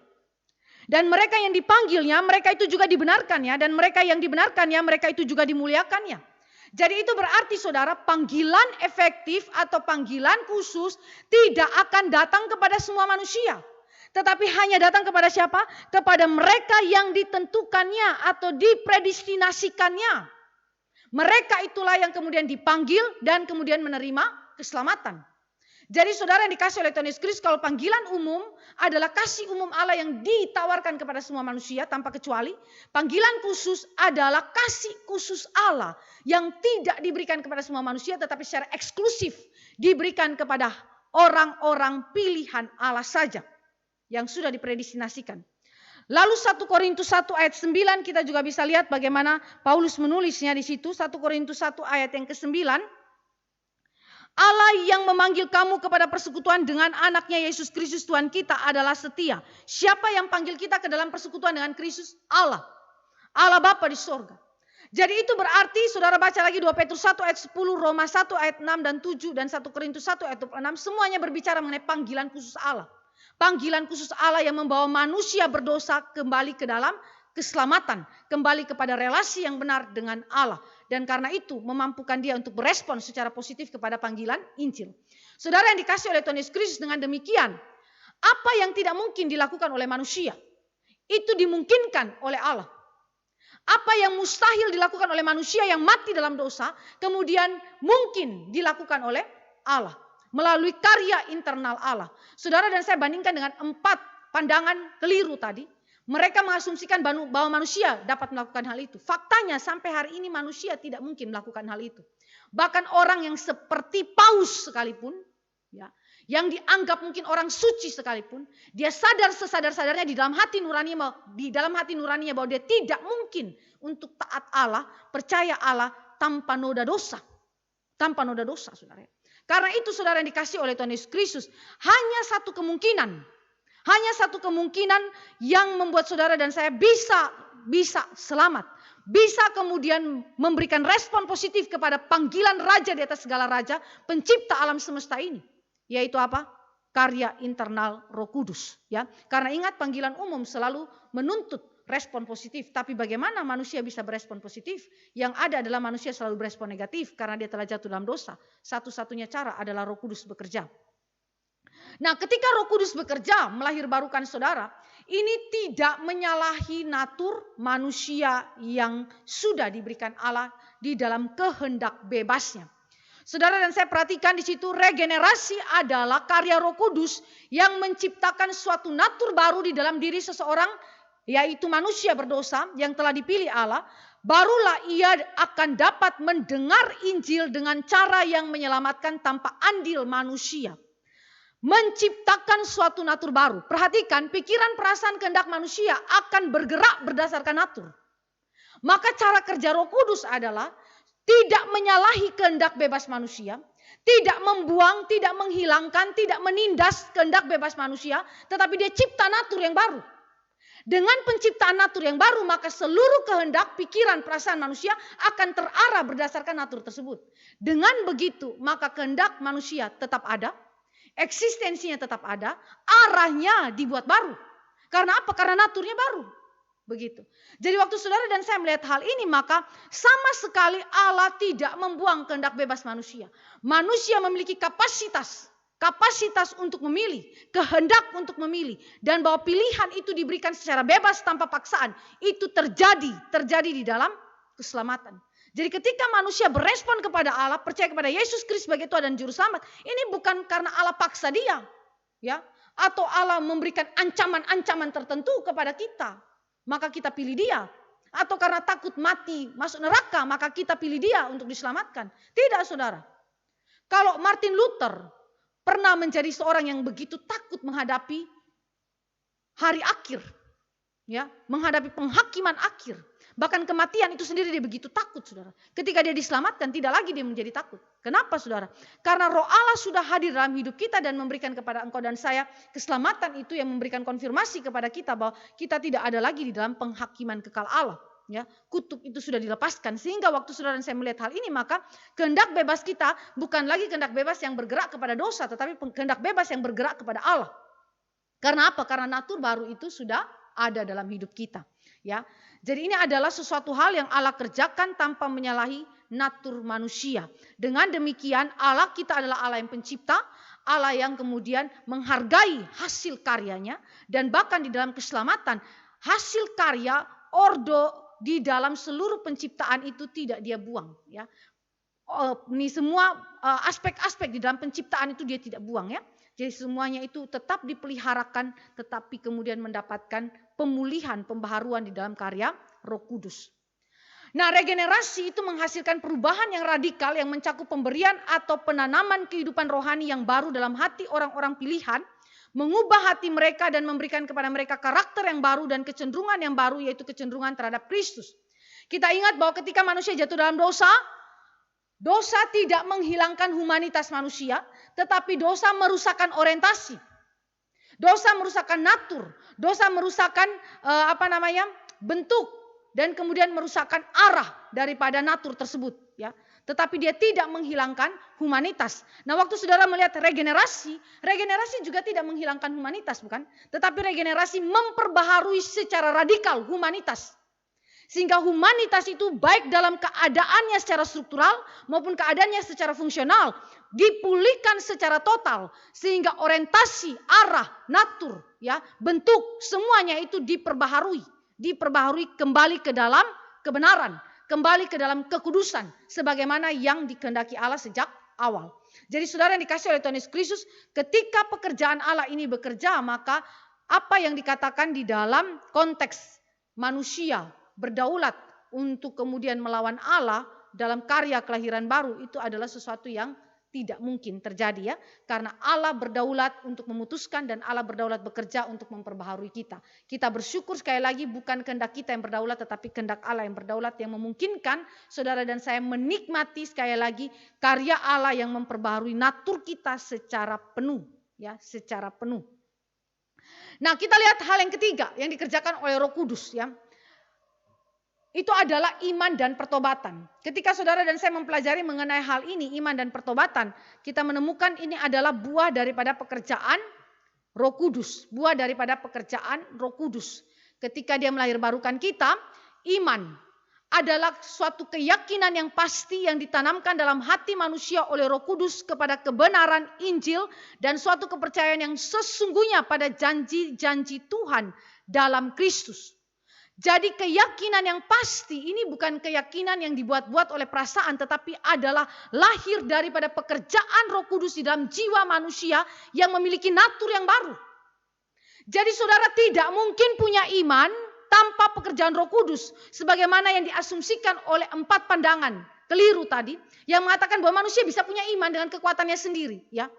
Dan mereka yang dipanggilnya, mereka itu juga dibenarkannya. Dan mereka yang dibenarkannya, mereka itu juga dimuliakannya. Jadi itu berarti saudara, panggilan efektif atau panggilan khusus tidak akan datang kepada semua manusia. Tetapi hanya datang kepada siapa? Kepada mereka yang ditentukannya atau dipredestinasikannya. Mereka itulah yang kemudian dipanggil dan kemudian menerima keselamatan. Jadi saudara yang dikasih oleh Tuhan Yesus Kristus, kalau panggilan umum adalah kasih umum Allah yang ditawarkan kepada semua manusia tanpa kecuali. Panggilan khusus adalah kasih khusus Allah yang tidak diberikan kepada semua manusia tetapi secara eksklusif diberikan kepada orang-orang pilihan Allah saja yang sudah dipredestinasikan. Lalu 1 Korintus 1 ayat 9 kita juga bisa lihat bagaimana Paulus menulisnya di situ. 1 Korintus 1 ayat yang ke-9. Allah yang memanggil kamu kepada persekutuan dengan anaknya Yesus Kristus Tuhan kita adalah setia. Siapa yang panggil kita ke dalam persekutuan dengan Kristus? Allah. Allah Bapa di sorga. Jadi itu berarti saudara baca lagi 2 Petrus 1 ayat 10, Roma 1 ayat 6 dan 7 dan 1 Korintus 1 ayat 26. Semuanya berbicara mengenai panggilan khusus Allah. Panggilan khusus Allah yang membawa manusia berdosa kembali ke dalam keselamatan. Kembali kepada relasi yang benar dengan Allah. Dan karena itu memampukan dia untuk berespon secara positif kepada panggilan Injil. Saudara yang dikasih oleh Tuhan Yesus Kristus, dengan demikian, apa yang tidak mungkin dilakukan oleh manusia, itu dimungkinkan oleh Allah. Apa yang mustahil dilakukan oleh manusia yang mati dalam dosa, kemudian mungkin dilakukan oleh Allah. Melalui karya internal Allah. Saudara dan saya bandingkan dengan 4 pandangan keliru tadi. Mereka mengasumsikan bahwa manusia dapat melakukan hal itu. Faktanya sampai hari ini manusia tidak mungkin melakukan hal itu. Bahkan orang yang seperti Paus sekalipun, ya, yang dianggap mungkin orang suci sekalipun, dia sadar sesadar-sadarnya di dalam hati nuraninya bahwa dia tidak mungkin untuk taat Allah, percaya Allah tanpa noda dosa. Tanpa noda dosa, saudara. Karena itu saudara yang dikasih oleh Tuhan Yesus Kristus, hanya satu kemungkinan yang membuat saudara dan saya bisa selamat. Bisa kemudian memberikan respon positif kepada panggilan Raja di atas segala raja, pencipta alam semesta ini. Yaitu apa? Karya internal Roh Kudus. Ya. Karena ingat, panggilan umum selalu menuntut respon positif. Tapi bagaimana manusia bisa berespon positif? Yang ada adalah manusia selalu berespon negatif karena dia telah jatuh dalam dosa. Satu-satunya cara adalah Roh Kudus bekerja. Nah, ketika Roh Kudus bekerja melahirbarukan saudara, ini tidak menyalahi natur manusia yang sudah diberikan Allah di dalam kehendak bebasnya. Saudara dan saya perhatikan di situ, regenerasi adalah karya Roh Kudus yang menciptakan suatu natur baru di dalam diri seseorang, yaitu manusia berdosa yang telah dipilih Allah. Barulah ia akan dapat mendengar Injil dengan cara yang menyelamatkan tanpa andil manusia. Menciptakan suatu natur baru. Perhatikan, pikiran, perasaan, kehendak manusia akan bergerak berdasarkan natur. Maka cara kerja Roh Kudus adalah tidak menyalahi kehendak bebas manusia, tidak membuang, tidak menghilangkan, tidak menindas kehendak bebas manusia, tetapi dia cipta natur yang baru. Dengan penciptaan natur yang baru, maka seluruh kehendak, pikiran, perasaan manusia akan terarah berdasarkan natur tersebut. Dengan begitu, maka kehendak manusia tetap ada, eksistensinya tetap ada, arahnya dibuat baru. Karena apa? Karena naturnya baru. Begitu. Jadi waktu saudara dan saya melihat hal ini, maka sama sekali Allah tidak membuang kehendak bebas manusia. Manusia memiliki kapasitas untuk memilih, kehendak untuk memilih. Dan bahwa pilihan itu diberikan secara bebas tanpa paksaan. Itu terjadi di dalam keselamatan. Jadi ketika manusia berespon kepada Allah, percaya kepada Yesus Kristus sebagai Tuhan dan Juru Selamat, ini bukan karena Allah paksa dia. Ya, atau Allah memberikan ancaman-ancaman tertentu kepada kita, maka kita pilih dia. Atau karena takut mati, masuk neraka, maka kita pilih dia untuk diselamatkan. Tidak, saudara. Kalau Martin Luther pernah menjadi seorang yang begitu takut menghadapi hari akhir, ya, menghadapi penghakiman akhir, bahkan kematian itu sendiri dia begitu takut, saudara. Ketika dia diselamatkan, tidak lagi dia menjadi takut. Kenapa, saudara? Karena Roh Allah sudah hadir dalam hidup kita dan memberikan kepada engkau dan saya keselamatan itu, yang memberikan konfirmasi kepada kita bahwa kita tidak ada lagi di dalam penghakiman kekal Allah. Ya, kutuk itu sudah dilepaskan, sehingga waktu saudara dan saya melihat hal ini, maka kehendak bebas kita bukan lagi kehendak bebas yang bergerak kepada dosa, tetapi kehendak bebas yang bergerak kepada Allah. Karena apa? Karena natur baru itu sudah ada dalam hidup kita. Ya, jadi ini adalah sesuatu hal yang Allah kerjakan tanpa menyalahi natur manusia. Dengan demikian Allah kita adalah Allah yang pencipta, Allah yang kemudian menghargai hasil karyanya, dan bahkan di dalam keselamatan hasil karya ordo di dalam seluruh penciptaan itu tidak dia buang, ya. Ini semua aspek-aspek di dalam penciptaan itu dia tidak buang, ya. Jadi semuanya itu tetap dipeliharakan, tetapi kemudian mendapatkan pemulihan, pembaharuan di dalam karya Roh Kudus. Nah, regenerasi itu menghasilkan perubahan yang radikal yang mencakup pemberian atau penanaman kehidupan rohani yang baru dalam hati orang-orang pilihan, mengubah hati mereka dan memberikan kepada mereka karakter yang baru dan kecenderungan yang baru, yaitu kecenderungan terhadap Kristus. Kita ingat bahwa ketika manusia jatuh dalam dosa, dosa tidak menghilangkan humanitas manusia, tetapi dosa merusakkan orientasi. Dosa merusakkan natur, dosa merusakkan bentuk, dan kemudian merusakkan arah daripada natur tersebut, ya. Tetapi dia tidak menghilangkan humanitas. Nah, waktu saudara melihat regenerasi juga tidak menghilangkan humanitas, bukan? Tetapi regenerasi memperbaharui secara radikal humanitas. Sehingga humanitas itu baik dalam keadaannya secara struktural maupun keadaannya secara fungsional dipulihkan secara total, sehingga orientasi, arah, natur, ya, bentuk, semuanya itu diperbaharui kembali ke dalam kebenaran, kembali ke dalam kekudusan sebagaimana yang dikehendaki Allah sejak awal. Jadi saudara yang dikasih oleh Tuhan Yesus Kristus, ketika pekerjaan Allah ini bekerja, maka apa yang dikatakan di dalam konteks manusia berdaulat untuk kemudian melawan Allah dalam karya kelahiran baru, itu adalah sesuatu yang tidak mungkin terjadi, ya, karena Allah berdaulat untuk memutuskan dan Allah berdaulat bekerja untuk memperbaharui kita. Kita bersyukur sekali lagi, bukan kehendak kita yang berdaulat, tetapi kehendak Allah yang berdaulat yang memungkinkan saudara dan saya menikmati sekali lagi karya Allah yang memperbaharui natur kita secara penuh, ya, secara penuh. Nah, kita lihat hal yang ketiga yang dikerjakan oleh Roh Kudus, ya. Itu adalah iman dan pertobatan. Ketika saudara dan saya mempelajari mengenai hal ini, iman dan pertobatan, kita menemukan ini adalah buah daripada pekerjaan Roh Kudus. Buah daripada pekerjaan Roh Kudus. Ketika dia melahirbarukan kita, iman adalah suatu keyakinan yang pasti yang ditanamkan dalam hati manusia oleh Roh Kudus kepada kebenaran Injil dan suatu kepercayaan yang sesungguhnya pada janji-janji Tuhan dalam Kristus. Jadi keyakinan yang pasti ini bukan keyakinan yang dibuat-buat oleh perasaan, tetapi adalah lahir daripada pekerjaan Roh Kudus di dalam jiwa manusia yang memiliki natur yang baru. Jadi saudara tidak mungkin punya iman tanpa pekerjaan Roh Kudus, sebagaimana yang diasumsikan oleh 4 pandangan keliru tadi, yang mengatakan bahwa manusia bisa punya iman dengan kekuatannya sendiri, ya.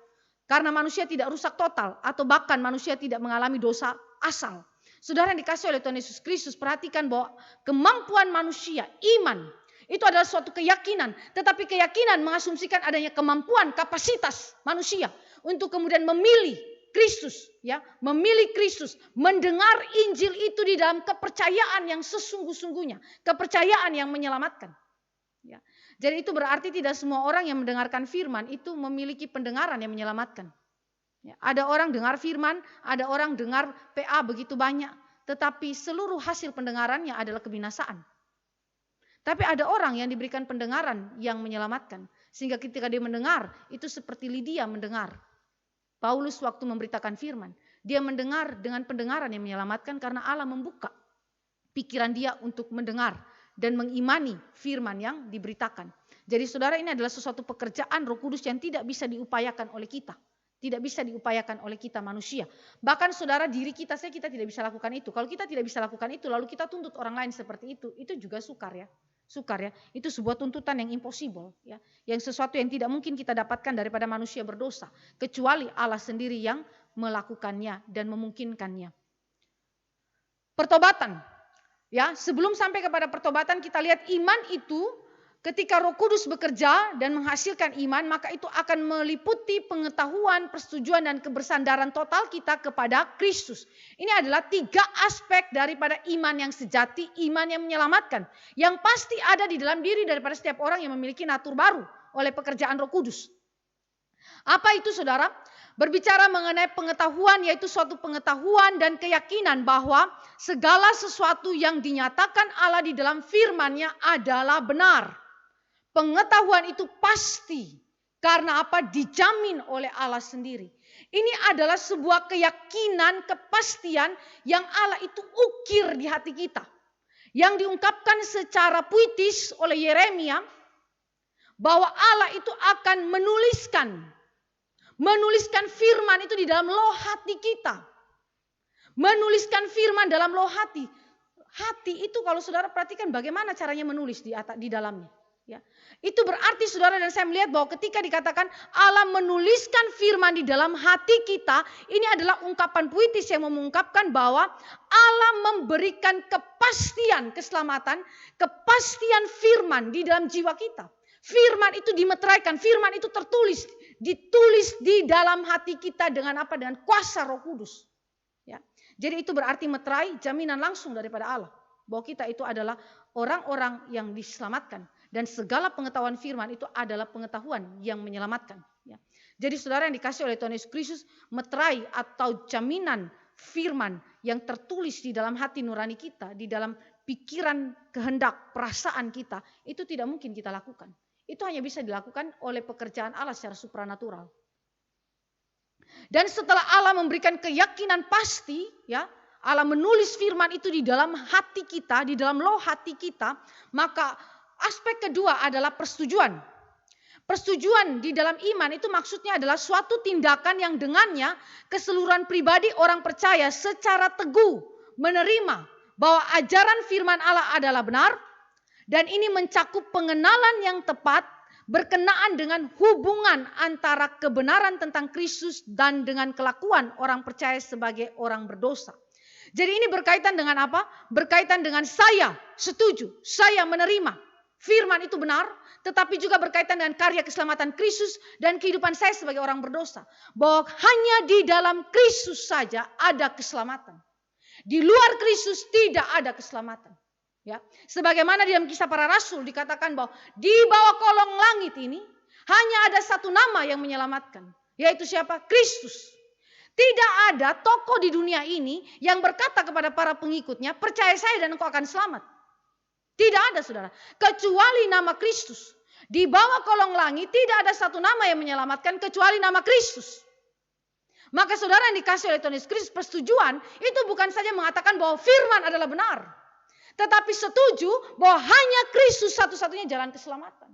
Karena manusia tidak rusak total atau bahkan manusia tidak mengalami dosa asal. Saudara yang dikasih oleh Tuhan Yesus Kristus, perhatikan bahwa kemampuan manusia, iman, itu adalah suatu keyakinan. Tetapi keyakinan mengasumsikan adanya kemampuan, kapasitas manusia untuk kemudian memilih Kristus, ya, memilih Kristus, mendengar Injil itu di dalam kepercayaan yang sesungguh-sungguhnya, kepercayaan yang menyelamatkan. Ya. Jadi itu berarti tidak semua orang yang mendengarkan firman itu memiliki pendengaran yang menyelamatkan. Ya, ada orang dengar firman, ada orang dengar PA begitu banyak, tetapi seluruh hasil pendengarannya adalah kebinasaan. Tapi ada orang yang diberikan pendengaran yang menyelamatkan, sehingga ketika dia mendengar, itu seperti Lydia mendengar. Paulus waktu memberitakan firman, dia mendengar dengan pendengaran yang menyelamatkan karena Allah membuka pikiran dia untuk mendengar dan mengimani firman yang diberitakan. Jadi saudara, ini adalah sesuatu pekerjaan Roh Kudus yang tidak bisa diupayakan oleh kita. Tidak bisa diupayakan oleh kita manusia. Bahkan saudara, diri kita saja kita tidak bisa lakukan itu. Kalau kita tidak bisa lakukan itu, lalu kita tuntut orang lain seperti itu juga sukar ya. Sukar ya. Itu sebuah tuntutan yang impossible ya. Yang sesuatu yang tidak mungkin kita dapatkan daripada manusia berdosa, kecuali Allah sendiri yang melakukannya dan memungkinkannya. Pertobatan. Ya, sebelum sampai kepada pertobatan, kita lihat iman itu ketika Roh Kudus bekerja dan menghasilkan iman, maka itu akan meliputi pengetahuan, persetujuan, dan kebersandaran total kita kepada Kristus. Ini adalah 3 aspek daripada iman yang sejati, iman yang menyelamatkan, yang pasti ada di dalam diri daripada setiap orang yang memiliki natur baru oleh pekerjaan Roh Kudus. Apa itu saudara? Berbicara mengenai pengetahuan, yaitu suatu pengetahuan dan keyakinan bahwa segala sesuatu yang dinyatakan Allah di dalam firman-Nya adalah benar. Pengetahuan itu pasti. Karena apa? Dijamin oleh Allah sendiri. Ini adalah sebuah keyakinan, kepastian yang Allah itu ukir di hati kita. Yang diungkapkan secara puitis oleh Yeremia, bahwa Allah itu akan menuliskan firman itu di dalam loh hati kita. Menuliskan firman dalam loh hati. Hati itu kalau saudara perhatikan bagaimana caranya menulis di dalamnya. Ya. Itu berarti saudara dan saya melihat bahwa ketika dikatakan Allah menuliskan firman di dalam hati kita, ini adalah ungkapan puitis yang mengungkapkan bahwa Allah memberikan kepastian keselamatan, kepastian firman di dalam jiwa kita. Firman itu dimeteraikan, firman itu ditulis di dalam hati kita dengan apa? Dengan kuasa Roh Kudus. Ya. Jadi itu berarti meterai jaminan langsung daripada Allah bahwa kita itu adalah orang-orang yang diselamatkan. Dan segala pengetahuan firman itu adalah pengetahuan yang menyelamatkan. Ya. Jadi saudara yang dikasih oleh Tuhan Yesus Kristus, meterai atau jaminan firman yang tertulis di dalam hati nurani kita, di dalam pikiran, kehendak, perasaan kita, itu tidak mungkin kita lakukan. Itu hanya bisa dilakukan oleh pekerjaan Allah secara supranatural. Dan setelah Allah memberikan keyakinan pasti, ya, Allah menulis firman itu di dalam hati kita, di dalam loh hati kita, maka aspek kedua adalah persetujuan. Persetujuan di dalam iman itu maksudnya adalah suatu tindakan yang dengannya keseluruhan pribadi orang percaya secara teguh menerima bahwa ajaran firman Allah adalah benar, dan ini mencakup pengenalan yang tepat berkenaan dengan hubungan antara kebenaran tentang Kristus dan dengan kelakuan orang percaya sebagai orang berdosa. Jadi ini berkaitan dengan apa? Berkaitan dengan saya setuju, saya menerima firman itu benar, tetapi juga berkaitan dengan karya keselamatan Kristus dan kehidupan saya sebagai orang berdosa. Bahwa hanya di dalam Kristus saja ada keselamatan. Di luar Kristus tidak ada keselamatan. Ya, sebagaimana di dalam Kisah Para Rasul dikatakan bahwa di bawah kolong langit ini hanya ada satu nama yang menyelamatkan, yaitu siapa? Kristus. Tidak ada tokoh di dunia ini yang berkata kepada para pengikutnya, percaya saya dan engkau akan selamat. Tidak ada saudara, kecuali nama Kristus. Di bawah kolong langit tidak ada satu nama yang menyelamatkan kecuali nama Kristus. Maka saudara yang dikasih oleh Tuhan Yesus Kristus, persetujuan itu bukan saja mengatakan bahwa firman adalah benar, tetapi setuju bahwa hanya Kristus satu-satunya jalan keselamatan.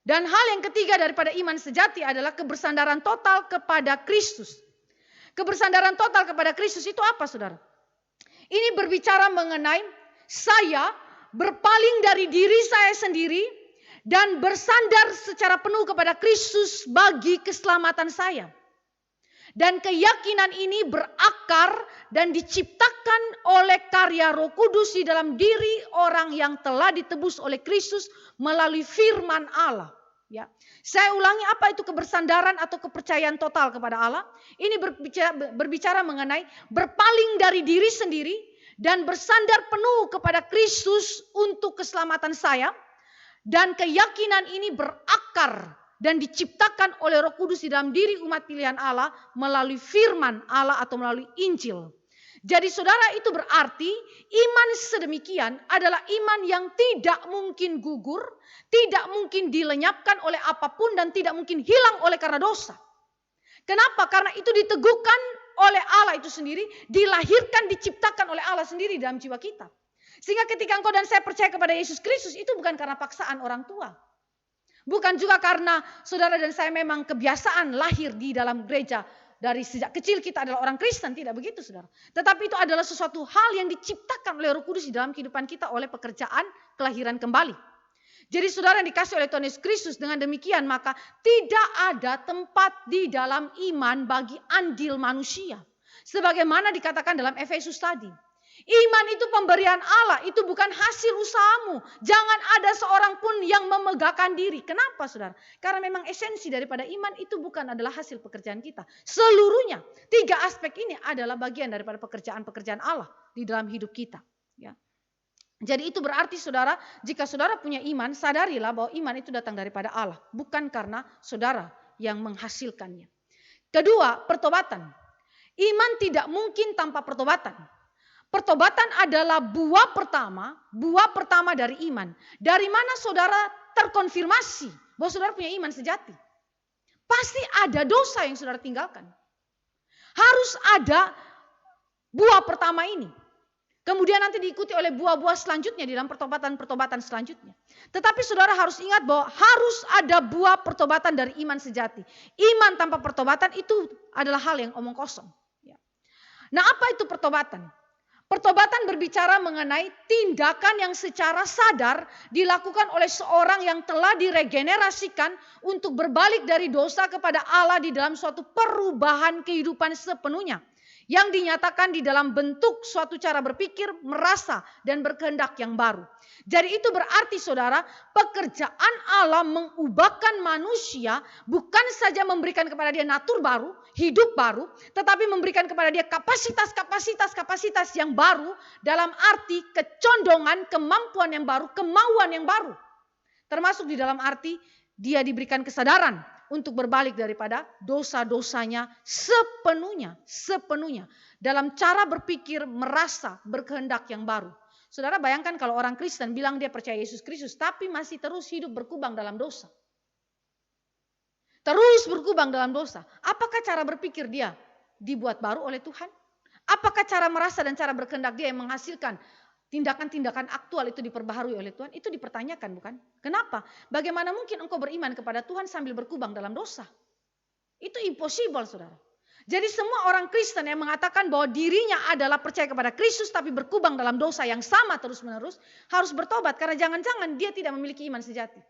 Dan hal yang ketiga daripada iman sejati adalah kebersandaran total kepada Kristus. Kebersandaran total kepada Kristus itu apa saudara? Ini berbicara mengenai saya berpaling dari diri saya sendiri dan bersandar secara penuh kepada Kristus bagi keselamatan saya. Dan keyakinan ini berakar dan diciptakan oleh karya Roh Kudus di dalam diri orang yang telah ditebus oleh Kristus melalui firman Allah. Ya. Saya ulangi, apa itu kebersandaran atau kepercayaan total kepada Allah? Ini berbicara mengenai berpaling dari diri sendiri dan bersandar penuh kepada Kristus untuk keselamatan saya. Dan keyakinan ini berakar dan diciptakan oleh Roh Kudus di dalam diri umat pilihan Allah melalui firman Allah atau melalui Injil. Jadi saudara, itu berarti iman sedemikian adalah iman yang tidak mungkin gugur, tidak mungkin dilenyapkan oleh apapun dan tidak mungkin hilang oleh karena dosa. Kenapa? Karena itu diteguhkan oleh Allah itu sendiri, dilahirkan, diciptakan oleh Allah sendiri dalam jiwa kita. Sehingga ketika engkau dan saya percaya kepada Yesus Kristus, itu bukan karena paksaan orang tua. Bukan juga karena saudara dan saya memang kebiasaan lahir di dalam gereja. Dari sejak kecil kita adalah orang Kristen, tidak begitu saudara. Tetapi itu adalah sesuatu hal yang diciptakan oleh Roh Kudus di dalam kehidupan kita oleh pekerjaan kelahiran kembali. Jadi saudara yang dikasih oleh Tuhan Yesus Kristus, dengan demikian maka tidak ada tempat di dalam iman bagi andil manusia. Sebagaimana dikatakan dalam Efesus tadi. Iman itu pemberian Allah, itu bukan hasil usahamu. Jangan ada seorang pun yang memegahkan diri. Kenapa saudara? Karena memang esensi daripada iman itu bukan adalah hasil pekerjaan kita. Seluruhnya, 3 aspek ini adalah bagian daripada pekerjaan-pekerjaan Allah di dalam hidup kita. Ya. Jadi itu berarti saudara, jika saudara punya iman, sadarilah bahwa iman itu datang daripada Allah. Bukan karena saudara yang menghasilkannya. Kedua, pertobatan. Iman tidak mungkin tanpa pertobatan. Pertobatan adalah buah pertama dari iman. Dari mana saudara terkonfirmasi bahwa saudara punya iman sejati? Pasti ada dosa yang saudara tinggalkan. Harus ada buah pertama ini. Kemudian nanti diikuti oleh buah-buah selanjutnya di dalam pertobatan-pertobatan selanjutnya. Tetapi saudara harus ingat bahwa harus ada buah pertobatan dari iman sejati. Iman tanpa pertobatan itu adalah hal yang omong kosong. Nah, apa itu pertobatan? Pertobatan berbicara mengenai tindakan yang secara sadar dilakukan oleh seorang yang telah diregenerasikan untuk berbalik dari dosa kepada Allah di dalam suatu perubahan kehidupan sepenuhnya. Yang dinyatakan di dalam bentuk suatu cara berpikir, merasa, dan berkehendak yang baru. Jadi itu berarti saudara, pekerjaan Allah mengubahkan manusia bukan saja memberikan kepada dia natur baru, hidup baru, tetapi memberikan kepada dia kapasitas yang baru dalam arti kecondongan, kemampuan yang baru, kemauan yang baru. Termasuk di dalam arti dia diberikan kesadaran untuk berbalik daripada dosa-dosanya sepenuhnya. Dalam cara berpikir, merasa, berkehendak yang baru. Saudara bayangkan kalau orang Kristen bilang dia percaya Yesus Kristus, tapi masih terus hidup berkubang dalam dosa. Terus berkubang dalam dosa. Apakah cara berpikir dia dibuat baru oleh Tuhan? Apakah cara merasa dan cara berkehendak dia yang menghasilkan tindakan-tindakan aktual itu diperbaharui oleh Tuhan? Itu dipertanyakan bukan? Kenapa? Bagaimana mungkin engkau beriman kepada Tuhan sambil berkubang dalam dosa? Itu impossible saudara. Jadi semua orang Kristen yang mengatakan bahwa dirinya adalah percaya kepada Kristus tapi berkubang dalam dosa yang sama terus menerus harus bertobat. Karena jangan-jangan dia tidak memiliki iman sejati.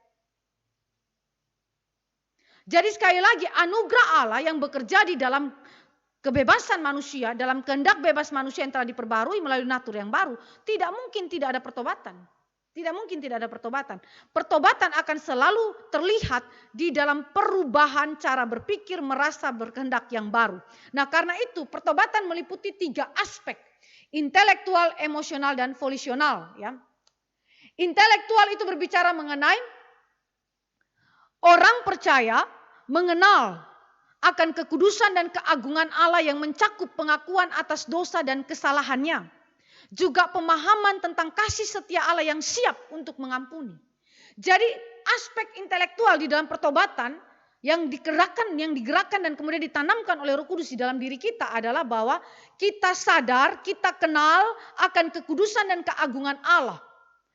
Jadi sekali lagi anugerah Allah yang bekerja di dalam kebebasan manusia, dalam kehendak bebas manusia yang telah diperbarui melalui natur yang baru, tidak mungkin tidak ada pertobatan. Tidak mungkin tidak ada pertobatan. Pertobatan akan selalu terlihat di dalam perubahan cara berpikir, merasa, berkehendak yang baru. Nah karena itu pertobatan meliputi 3 aspek. Intelektual, emosional, dan volisional. Ya. Intelektual itu berbicara mengenai orang percaya mengenal akan kekudusan dan keagungan Allah yang mencakup pengakuan atas dosa dan kesalahannya. Juga pemahaman tentang kasih setia Allah yang siap untuk mengampuni. Jadi aspek intelektual di dalam pertobatan yang digerakkan dan kemudian ditanamkan oleh Roh Kudus di dalam diri kita adalah bahwa kita sadar, kita kenal akan kekudusan dan keagungan Allah.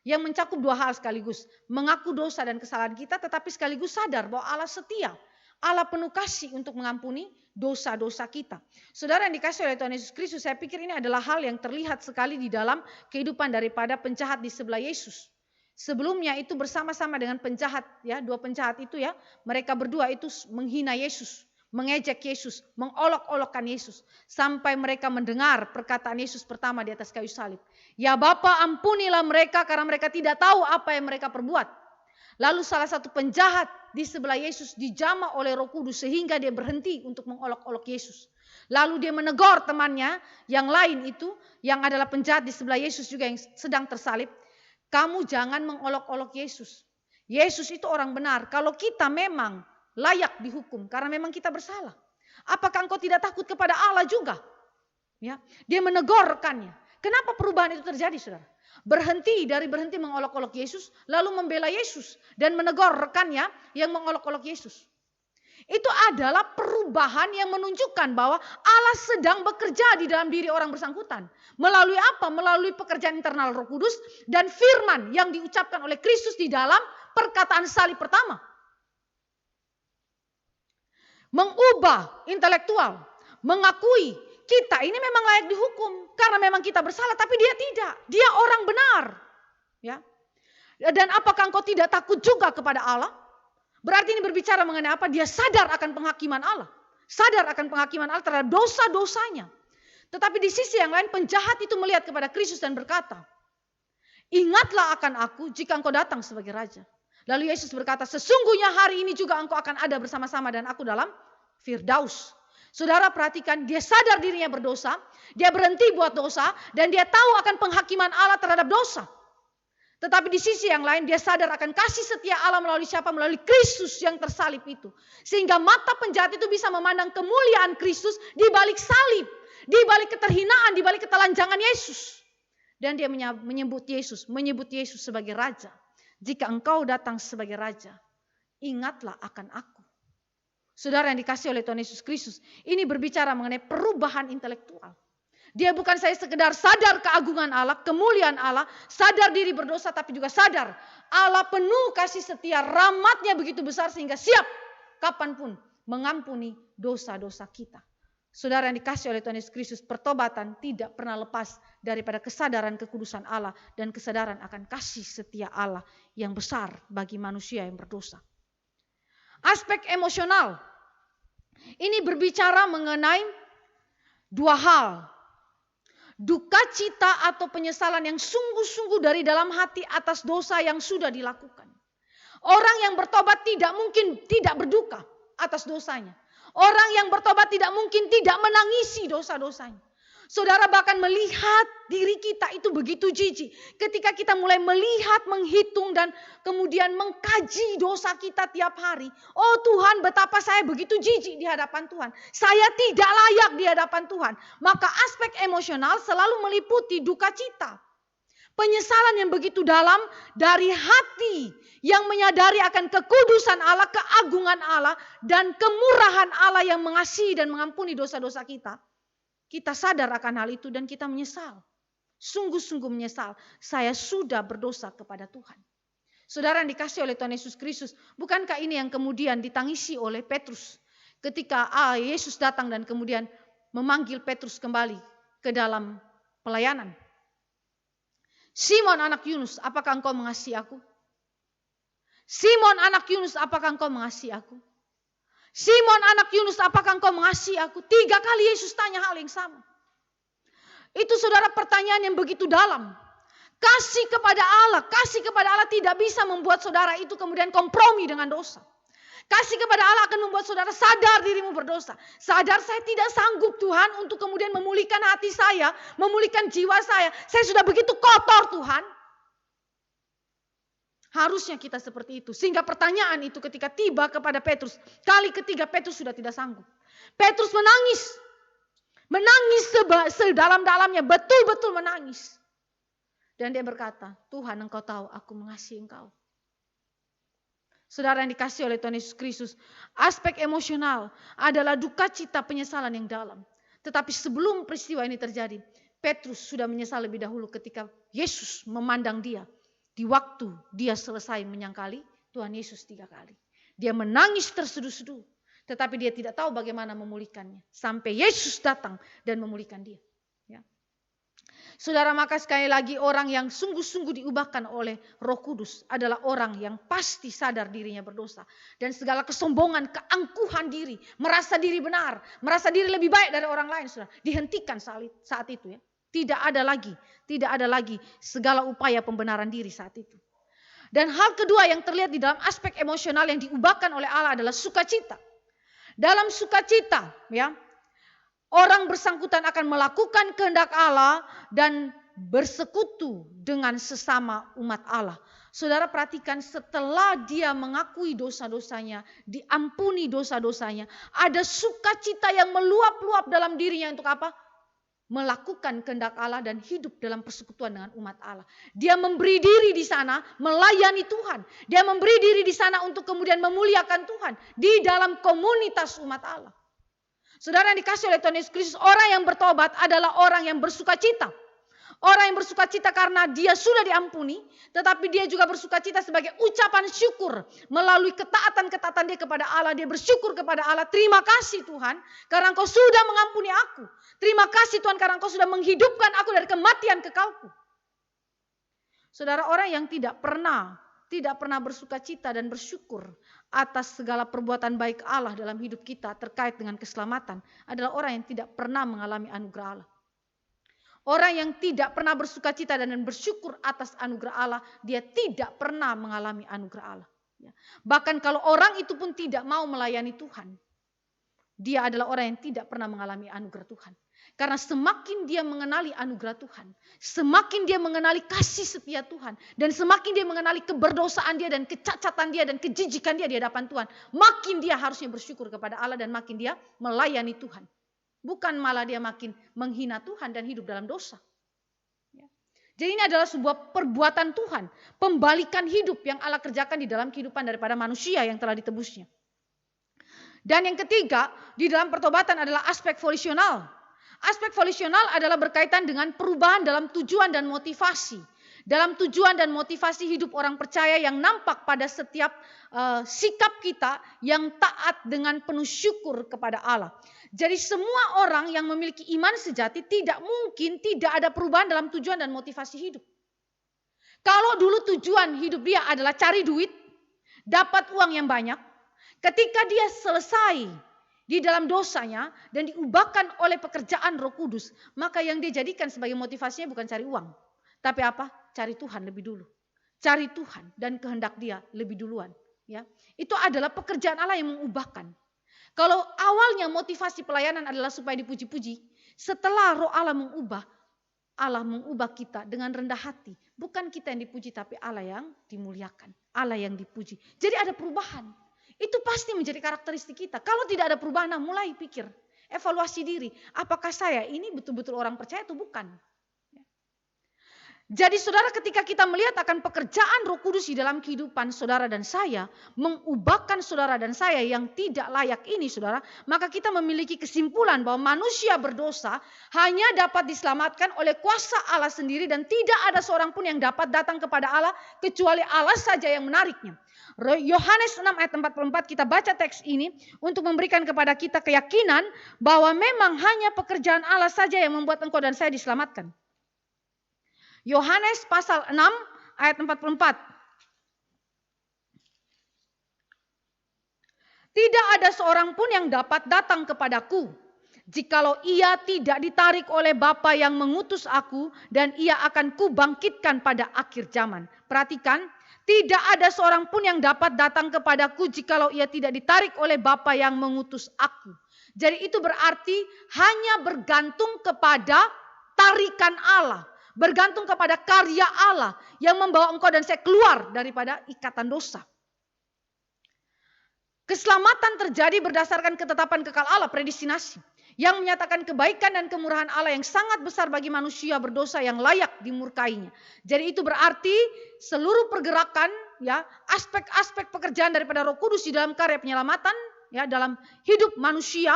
Yang mencakup 2 hal sekaligus. Mengaku dosa dan kesalahan kita tetapi sekaligus sadar bahwa Allah setia. Allah penuh kasih untuk mengampuni dosa-dosa kita. Saudara yang dikasih oleh Tuhan Yesus Kristus, saya pikir ini adalah hal yang terlihat sekali di dalam kehidupan daripada penjahat di sebelah Yesus. Sebelumnya itu bersama-sama dengan penjahat, ya 2 penjahat itu ya, mereka berdua itu menghina Yesus, mengejek Yesus, mengolok-olokkan Yesus. Sampai mereka mendengar perkataan Yesus pertama di atas kayu salib. Ya Bapa, ampunilah mereka karena mereka tidak tahu apa yang mereka perbuat. Lalu salah satu penjahat di sebelah Yesus dijamah oleh Roh Kudus sehingga dia berhenti untuk mengolok-olok Yesus. Lalu dia menegur temannya yang lain itu yang adalah penjahat di sebelah Yesus juga yang sedang tersalib. Kamu jangan mengolok-olok Yesus. Yesus itu orang benar. Kalau kita memang layak dihukum karena memang kita bersalah. Apakah engkau tidak takut kepada Allah juga? Ya, dia menegur rekannya. Kenapa perubahan itu terjadi saudara? Berhenti mengolok-olok Yesus, lalu membela Yesus dan menegur rekannya yang mengolok-olok Yesus. Itu adalah perubahan yang menunjukkan bahwa Allah sedang bekerja di dalam diri orang bersangkutan. Melalui apa? Melalui pekerjaan internal Roh Kudus dan firman yang diucapkan oleh Kristus di dalam perkataan salib pertama. mengubah intelektual, mengakui kita ini memang layak dihukum karena memang kita bersalah, tapi dia tidak. Dia orang benar. Ya. Dan apakah engkau tidak takut juga kepada Allah? Berarti ini berbicara mengenai apa? Dia sadar akan penghakiman Allah. Sadar akan penghakiman Allah terhadap dosa-dosanya. Tetapi di sisi yang lain penjahat itu melihat kepada Kristus dan berkata, ingatlah akan aku jika engkau datang sebagai raja. Lalu Yesus berkata, sesungguhnya hari ini juga engkau akan ada bersama-sama dan aku dalam Firdaus. Saudara perhatikan, dia sadar dirinya berdosa, dia berhenti buat dosa, dan dia tahu akan penghakiman Allah terhadap dosa. Tetapi di sisi yang lain dia sadar akan kasih setia Allah melalui siapa? Melalui Kristus yang tersalib itu. Sehingga mata penjahat itu bisa memandang kemuliaan Kristus di balik salib, di balik keterhinaan, di balik ketelanjangan Yesus. Dan dia menyebut Yesus sebagai raja. Jika engkau datang sebagai raja, ingatlah akan aku. Saudara yang dikasih oleh Tuhan Yesus Kristus, ini berbicara mengenai perubahan intelektual. Dia bukan saya sekedar sadar keagungan Allah, kemuliaan Allah, sadar diri berdosa, tapi juga sadar Allah penuh kasih setia, rahmatnya begitu besar sehingga siap kapanpun mengampuni dosa-dosa kita. Saudara yang dikasih oleh Tuhan Yesus Kristus, pertobatan tidak pernah lepas daripada kesadaran kekudusan Allah dan kesadaran akan kasih setia Allah yang besar bagi manusia yang berdosa. Aspek emosional ini berbicara mengenai dua hal. Duka cita atau penyesalan yang sungguh-sungguh dari dalam hati atas dosa yang sudah dilakukan. Orang yang bertobat tidak mungkin tidak berduka atas dosanya. Orang yang bertobat tidak mungkin tidak menangisi dosa-dosanya. Saudara bahkan melihat diri kita itu begitu jijik. Ketika kita mulai melihat, menghitung dan kemudian mengkaji dosa kita tiap hari. Oh Tuhan, betapa saya begitu jijik di hadapan Tuhan. Saya tidak layak di hadapan Tuhan. Maka aspek emosional selalu meliputi duka cita. Penyesalan yang begitu dalam dari hati yang menyadari akan kekudusan Allah, keagungan Allah dan kemurahan Allah yang mengasihi dan mengampuni dosa-dosa kita. Kita sadar akan hal itu dan kita menyesal. Sungguh-sungguh menyesal. Saya sudah berdosa kepada Tuhan. Saudara yang dikasih oleh Tuhan Yesus Kristus, bukankah ini yang kemudian ditangisi oleh Petrus ketika Yesus datang dan kemudian memanggil Petrus kembali ke dalam pelayanan. Simon anak Yunus, apakah engkau mengasihi aku? Simon anak Yunus, apakah engkau mengasihi aku? Simon anak Yunus, apakah engkau mengasihi aku? 3 kali Yesus tanya hal yang sama. Itu saudara pertanyaan yang begitu dalam. Kasih kepada Allah tidak bisa membuat saudara itu kemudian kompromi dengan dosa. Kasih kepada Allah akan membuat saudara sadar dirimu berdosa. Sadar saya tidak sanggup Tuhan untuk kemudian memulihkan hati saya, memulihkan jiwa saya. Saya sudah begitu kotor Tuhan. Harusnya kita seperti itu. Sehingga pertanyaan itu ketika tiba kepada Petrus. Kali ketiga Petrus sudah tidak sanggup. Petrus menangis. Menangis sedalam-dalamnya. Betul-betul menangis. Dan dia berkata, Tuhan engkau tahu aku mengasihi engkau. Saudara yang dikasih oleh Tuhan Yesus Kristus. Aspek emosional adalah duka cita penyesalan yang dalam. Tetapi sebelum peristiwa ini terjadi. Petrus sudah menyesal lebih dahulu ketika Yesus memandang dia. Di waktu dia selesai menyangkali Tuhan Yesus 3 kali. Dia menangis terseduh-seduh. Tetapi dia tidak tahu bagaimana memulihkannya. Sampai Yesus datang dan memulihkan dia. Ya. Saudara, maka sekali lagi orang yang sungguh-sungguh diubahkan oleh Roh Kudus adalah orang yang pasti sadar dirinya berdosa. Dan segala kesombongan, keangkuhan diri, merasa diri benar, merasa diri lebih baik dari orang lain, saudara, dihentikan saat itu ya. Tidak ada lagi segala upaya pembenaran diri saat itu. Dan hal kedua yang terlihat di dalam aspek emosional yang diubahkan oleh Allah adalah sukacita. Dalam sukacita, ya, orang bersangkutan akan melakukan kehendak Allah dan bersekutu dengan sesama umat Allah. Saudara perhatikan, setelah dia mengakui dosa-dosanya, diampuni dosa-dosanya, ada sukacita yang meluap-luap dalam dirinya untuk apa? Melakukan kehendak Allah dan hidup dalam persekutuan dengan umat Allah. Dia memberi diri di sana melayani Tuhan. Dia memberi diri di sana untuk kemudian memuliakan Tuhan di dalam komunitas umat Allah. Saudara yang dikasih oleh Tuhan Yesus Kristus, orang yang bertobat adalah orang yang bersukacita. Orang yang bersukacita karena dia sudah diampuni, tetapi dia juga bersukacita sebagai ucapan syukur melalui ketaatan-ketaatan dia kepada Allah. Dia bersyukur kepada Allah, terima kasih Tuhan karena Engkau sudah mengampuni aku. Terima kasih Tuhan karena Engkau sudah menghidupkan aku dari kematian kekalku. Saudara, orang yang tidak pernah bersukacita dan bersyukur atas segala perbuatan baik Allah dalam hidup kita terkait dengan keselamatan adalah orang yang tidak pernah mengalami anugerah Allah. Orang yang tidak pernah bersukacita dan bersyukur atas anugerah Allah, dia tidak pernah mengalami anugerah Allah. Bahkan kalau orang itu pun tidak mau melayani Tuhan, dia adalah orang yang tidak pernah mengalami anugerah Tuhan. Karena semakin dia mengenali anugerah Tuhan, semakin dia mengenali kasih setia Tuhan, dan semakin dia mengenali keberdosaan dia dan kecacatan dia dan kejijikan dia di hadapan Tuhan, makin dia harusnya bersyukur kepada Allah dan makin dia melayani Tuhan. Bukan malah dia makin menghina Tuhan dan hidup dalam dosa. Jadi ini adalah sebuah perbuatan Tuhan. Pembalikan hidup yang Allah kerjakan di dalam kehidupan daripada manusia yang telah ditebusnya. Dan yang ketiga, di dalam pertobatan adalah aspek volisional. Aspek volisional adalah berkaitan dengan perubahan dalam tujuan dan motivasi. Dalam tujuan dan motivasi hidup orang percaya yang nampak pada setiap sikap kita yang taat dengan penuh syukur kepada Allah. Jadi semua orang yang memiliki iman sejati tidak mungkin tidak ada perubahan dalam tujuan dan motivasi hidup. Kalau dulu tujuan hidup dia adalah cari duit, dapat uang yang banyak, ketika dia selesai di dalam dosanya dan diubahkan oleh pekerjaan Roh Kudus, maka yang dia jadikan sebagai motivasinya bukan cari uang, tapi apa? Cari Tuhan lebih dulu. Cari Tuhan dan kehendak dia lebih duluan. Ya, itu adalah pekerjaan Allah yang mengubahkan. Kalau awalnya motivasi pelayanan adalah supaya dipuji-puji, setelah Roh Allah mengubah kita dengan rendah hati. Bukan kita yang dipuji, tapi Allah yang dimuliakan. Allah yang dipuji. Jadi ada perubahan. Itu pasti menjadi karakteristik kita. Kalau tidak ada perubahan, nah mulai pikir. Evaluasi diri. Apakah saya ini betul-betul orang percaya atau bukan? Jadi saudara, ketika kita melihat akan pekerjaan Roh Kudus di dalam kehidupan saudara dan saya, mengubahkan saudara dan saya yang tidak layak ini saudara, maka kita memiliki kesimpulan bahwa manusia berdosa hanya dapat diselamatkan oleh kuasa Allah sendiri dan tidak ada seorang pun yang dapat datang kepada Allah kecuali Allah saja yang menariknya. Yohanes 6 ayat 44 kita baca teks ini untuk memberikan kepada kita keyakinan bahwa memang hanya pekerjaan Allah saja yang membuat engkau dan saya diselamatkan. Yohanes pasal 6 ayat 44. Tidak ada seorang pun yang dapat datang kepadaku jikalau ia tidak ditarik oleh Bapa yang mengutus aku, dan ia akan kubangkitkan pada akhir zaman. Perhatikan, tidak ada seorang pun yang dapat datang kepadaku jikalau ia tidak ditarik oleh Bapa yang mengutus aku. Jadi itu berarti hanya bergantung kepada tarikan Allah. Bergantung kepada karya Allah yang membawa engkau dan saya keluar daripada ikatan dosa. Keselamatan terjadi berdasarkan ketetapan kekal Allah, predestinasi. Yang menyatakan kebaikan dan kemurahan Allah yang sangat besar bagi manusia berdosa yang layak dimurkainya. Jadi itu berarti seluruh pergerakan, ya, aspek-aspek pekerjaan daripada Roh Kudus di dalam karya penyelamatan, ya, dalam hidup manusia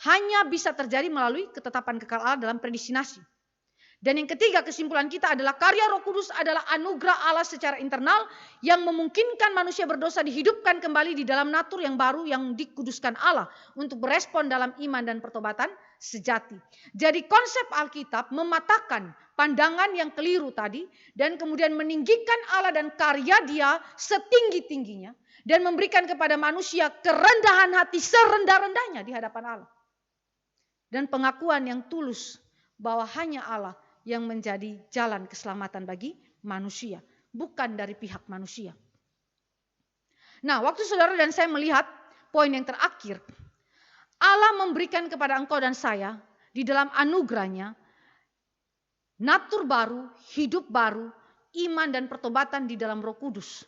hanya bisa terjadi melalui ketetapan kekal Allah dalam predestinasi. Dan yang ketiga, kesimpulan kita adalah karya Roh Kudus adalah anugerah Allah secara internal yang memungkinkan manusia berdosa dihidupkan kembali di dalam natur yang baru yang dikuduskan Allah untuk berespon dalam iman dan pertobatan sejati. Jadi konsep Alkitab mematahkan pandangan yang keliru tadi dan kemudian meninggikan Allah dan karya Dia setinggi-tingginya dan memberikan kepada manusia kerendahan hati serendah-rendahnya di hadapan Allah. Dan pengakuan yang tulus bahwa hanya Allah yang menjadi jalan keselamatan bagi manusia, bukan dari pihak manusia. Nah, waktu saudara dan saya melihat poin yang terakhir, Allah memberikan kepada engkau dan saya di dalam anugerahnya natur baru, hidup baru, iman dan pertobatan di dalam Roh Kudus.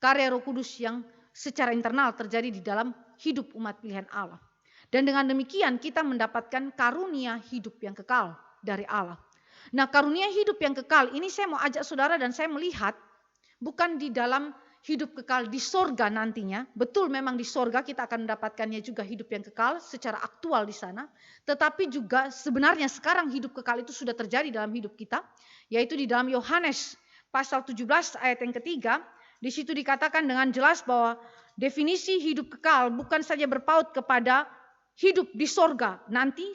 Karya Roh Kudus yang secara internal terjadi di dalam hidup umat pilihan Allah. Dan dengan demikian kita mendapatkan karunia hidup yang kekal dari Allah. Nah, karunia hidup yang kekal ini saya mau ajak saudara dan saya melihat bukan di dalam hidup kekal di sorga nantinya. Betul, memang di sorga kita akan mendapatkannya juga hidup yang kekal secara aktual di sana. Tetapi juga sebenarnya sekarang hidup kekal itu sudah terjadi dalam hidup kita. Yaitu di dalam Yohanes pasal 17 ayat yang ketiga. Di situ dikatakan dengan jelas bahwa definisi hidup kekal bukan saja berpaut kepada hidup di sorga nanti.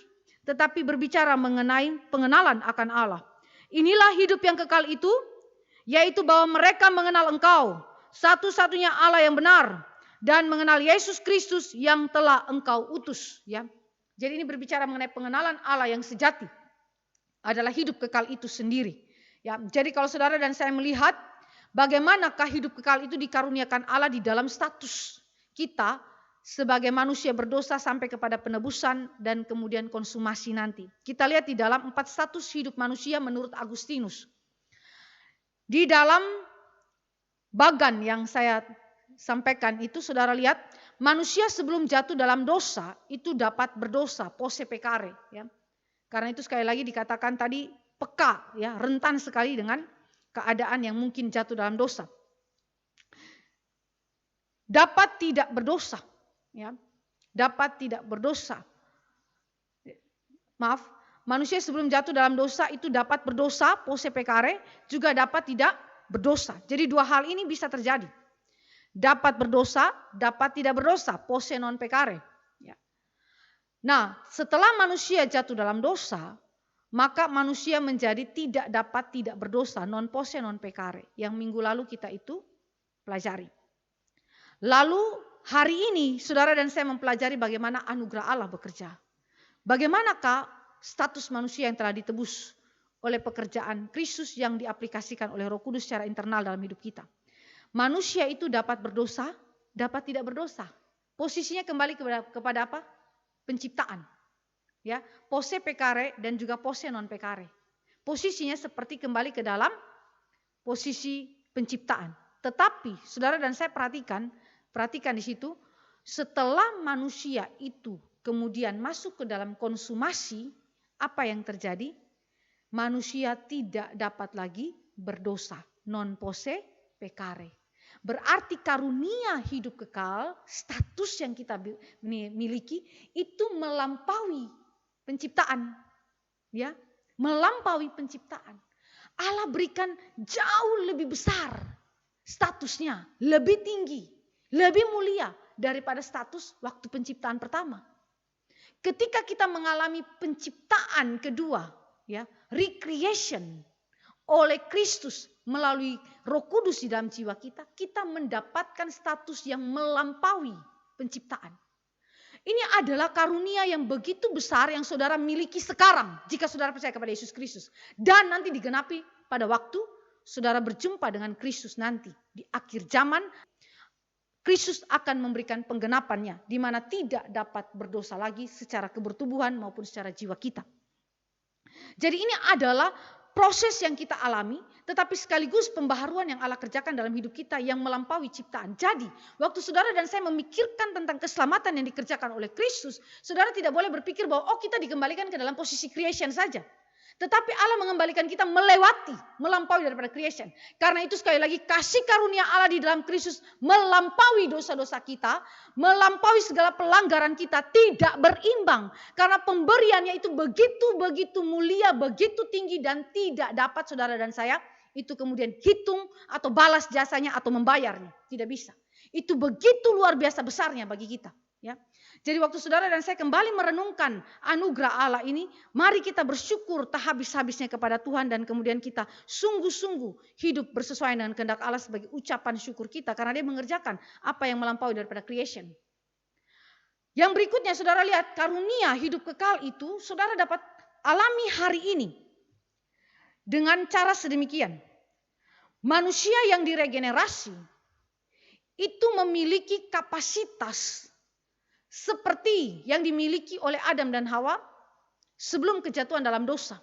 Tetapi berbicara mengenai pengenalan akan Allah. Inilah hidup yang kekal itu. Yaitu bahwa mereka mengenal Engkau, satu-satunya Allah yang benar, dan mengenal Yesus Kristus yang telah Engkau utus. Ya, jadi ini berbicara mengenai pengenalan Allah yang sejati adalah hidup kekal itu sendiri. Ya, jadi kalau saudara dan saya melihat bagaimanakah hidup kekal itu dikaruniakan Allah di dalam status kita sebagai manusia berdosa sampai kepada penebusan dan kemudian konsumasi nanti. Kita lihat di dalam 4 status hidup manusia menurut Agustinus. Di dalam bagan yang saya sampaikan itu saudara lihat, manusia sebelum jatuh dalam dosa itu dapat berdosa, posse peccare, ya. Karena itu sekali lagi dikatakan tadi peka, ya, rentan sekali dengan keadaan yang mungkin jatuh dalam dosa. Dapat tidak berdosa, ya. Dapat tidak berdosa. Maaf, manusia sebelum jatuh dalam dosa itu dapat berdosa, posse peccare, juga dapat tidak berdosa. Jadi dua hal ini bisa terjadi. Dapat berdosa, dapat tidak berdosa, posse non peccare. Ya. Nah, setelah manusia jatuh dalam dosa, maka manusia menjadi tidak dapat tidak berdosa, non posse non peccare. Yang minggu lalu kita itu pelajari. Lalu hari ini saudara dan saya mempelajari bagaimana anugerah Allah bekerja. Bagaimanakah status manusia yang telah ditebus oleh pekerjaan Kristus yang diaplikasikan oleh Roh Kudus secara internal dalam hidup kita. Manusia itu dapat berdosa, dapat tidak berdosa. Posisinya kembali kepada apa? Penciptaan. Ya, posse peccare dan juga posse non peccare. Posisinya seperti kembali ke dalam posisi penciptaan. Tetapi saudara dan saya perhatikan di situ, setelah manusia itu kemudian masuk ke dalam konsumasi, apa yang terjadi? Manusia tidak dapat lagi berdosa, non posse peccare. Berarti karunia hidup kekal, status yang kita miliki itu melampaui penciptaan. Ya, melampaui penciptaan. Allah berikan jauh lebih besar statusnya, lebih tinggi, lebih mulia daripada status waktu penciptaan pertama. Ketika kita mengalami penciptaan kedua, ya, recreation oleh Kristus melalui Roh Kudus di dalam jiwa kita, kita mendapatkan status yang melampaui penciptaan. Ini adalah karunia yang begitu besar yang saudara miliki sekarang jika saudara percaya kepada Yesus Kristus. Dan nanti digenapi pada waktu saudara berjumpa dengan Kristus nanti di akhir zaman. Kristus akan memberikan penggenapannya di mana tidak dapat berdosa lagi secara kebertubuhan maupun secara jiwa kita. Jadi ini adalah proses yang kita alami, tetapi sekaligus pembaharuan yang Allah kerjakan dalam hidup kita yang melampaui ciptaan. Jadi, waktu saudara dan saya memikirkan tentang keselamatan yang dikerjakan oleh Kristus, saudara tidak boleh berpikir bahwa kita dikembalikan ke dalam posisi creation saja. Tetapi Allah mengembalikan kita melampaui daripada creation. Karena itu sekali lagi kasih karunia Allah di dalam Kristus melampaui dosa-dosa kita, melampaui segala pelanggaran kita, tidak berimbang. Karena pemberiannya itu begitu mulia, begitu tinggi dan tidak dapat saudara dan saya itu kemudian hitung atau balas jasanya atau membayarnya. Tidak bisa. Itu begitu luar biasa besarnya bagi kita. Ya. Jadi waktu saudara dan saya kembali merenungkan anugerah Allah ini, mari kita bersyukur tak habis-habisnya kepada Tuhan dan kemudian kita sungguh-sungguh hidup bersesuaian dengan kehendak Allah sebagai ucapan syukur kita karena Dia mengerjakan apa yang melampaui daripada creation. Yang berikutnya saudara lihat karunia hidup kekal itu saudara dapat alami hari ini dengan cara sedemikian. Manusia yang diregenerasi itu memiliki kapasitas seperti yang dimiliki oleh Adam dan Hawa sebelum kejatuhan dalam dosa.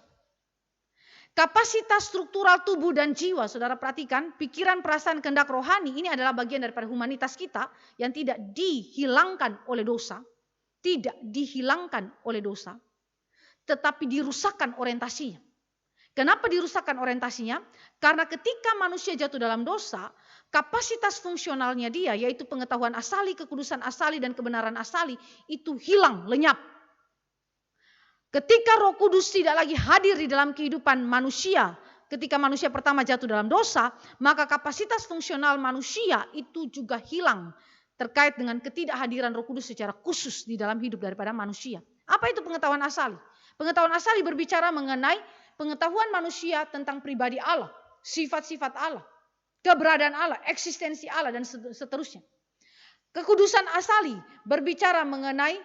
Kapasitas struktural tubuh dan jiwa, saudara perhatikan, pikiran, perasaan, kehendak rohani ini adalah bagian daripada humanitas kita yang tidak dihilangkan oleh dosa, tetapi dirusakkan orientasinya. Kenapa dirusakkan orientasinya? Karena ketika manusia jatuh dalam dosa, kapasitas fungsionalnya dia, yaitu pengetahuan asali, kekudusan asali, dan kebenaran asali, itu hilang, lenyap. Ketika Roh Kudus tidak lagi hadir di dalam kehidupan manusia, ketika manusia pertama jatuh dalam dosa, maka kapasitas fungsional manusia itu juga hilang terkait dengan ketidakhadiran Roh Kudus secara khusus di dalam hidup daripada manusia. Apa itu pengetahuan asali? Pengetahuan asali berbicara mengenai pengetahuan manusia tentang pribadi Allah, sifat-sifat Allah, keberadaan Allah, eksistensi Allah, dan seterusnya. Kekudusan asali berbicara mengenai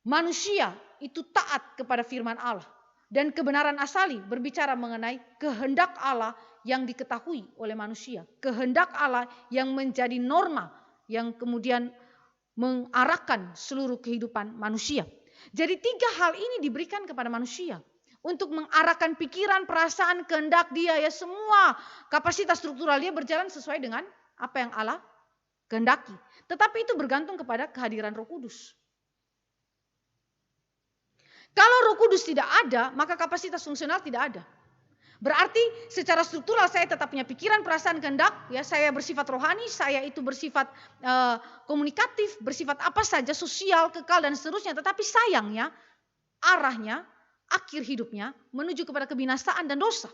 manusia itu taat kepada firman Allah. Dan kebenaran asali berbicara mengenai kehendak Allah yang diketahui oleh manusia. Kehendak Allah yang menjadi norma yang kemudian mengarahkan seluruh kehidupan manusia. Jadi 3 hal ini diberikan kepada manusia untuk mengarahkan pikiran, perasaan, kehendak dia, ya semua kapasitas struktural dia berjalan sesuai dengan apa yang Allah kehendaki. Tetapi itu bergantung kepada kehadiran Roh Kudus. Kalau Roh Kudus tidak ada, maka kapasitas fungsional tidak ada. Berarti secara struktural saya tetap punya pikiran, perasaan, kehendak, ya saya bersifat rohani, saya itu bersifat komunikatif, bersifat apa saja, sosial, kekal, dan seterusnya. Tetapi sayangnya arahnya, akhir hidupnya menuju kepada kebinasaan dan dosa.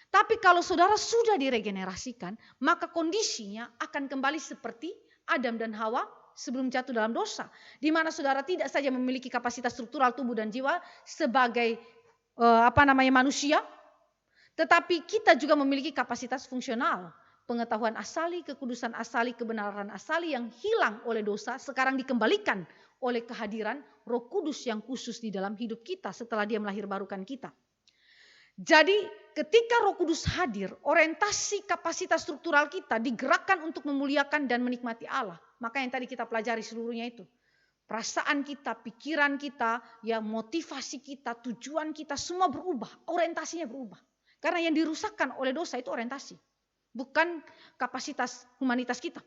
Tapi kalau saudara sudah diregenerasikan, maka kondisinya akan kembali seperti Adam dan Hawa sebelum jatuh dalam dosa, di mana saudara tidak saja memiliki kapasitas struktural tubuh dan jiwa sebagai manusia, tetapi kita juga memiliki kapasitas fungsional, pengetahuan asali, kekudusan asali, kebenaran asali yang hilang oleh dosa sekarang dikembalikan oleh kehadiran Roh Kudus yang khusus di dalam hidup kita setelah Dia melahirbarukan kita. Jadi ketika Roh Kudus hadir, orientasi kapasitas struktural kita digerakkan untuk memuliakan dan menikmati Allah. Maka yang tadi kita pelajari seluruhnya itu. Perasaan kita, pikiran kita, ya motivasi kita, tujuan kita semua berubah, orientasinya berubah. Karena yang dirusakkan oleh dosa itu orientasi, bukan kapasitas humanitas kita.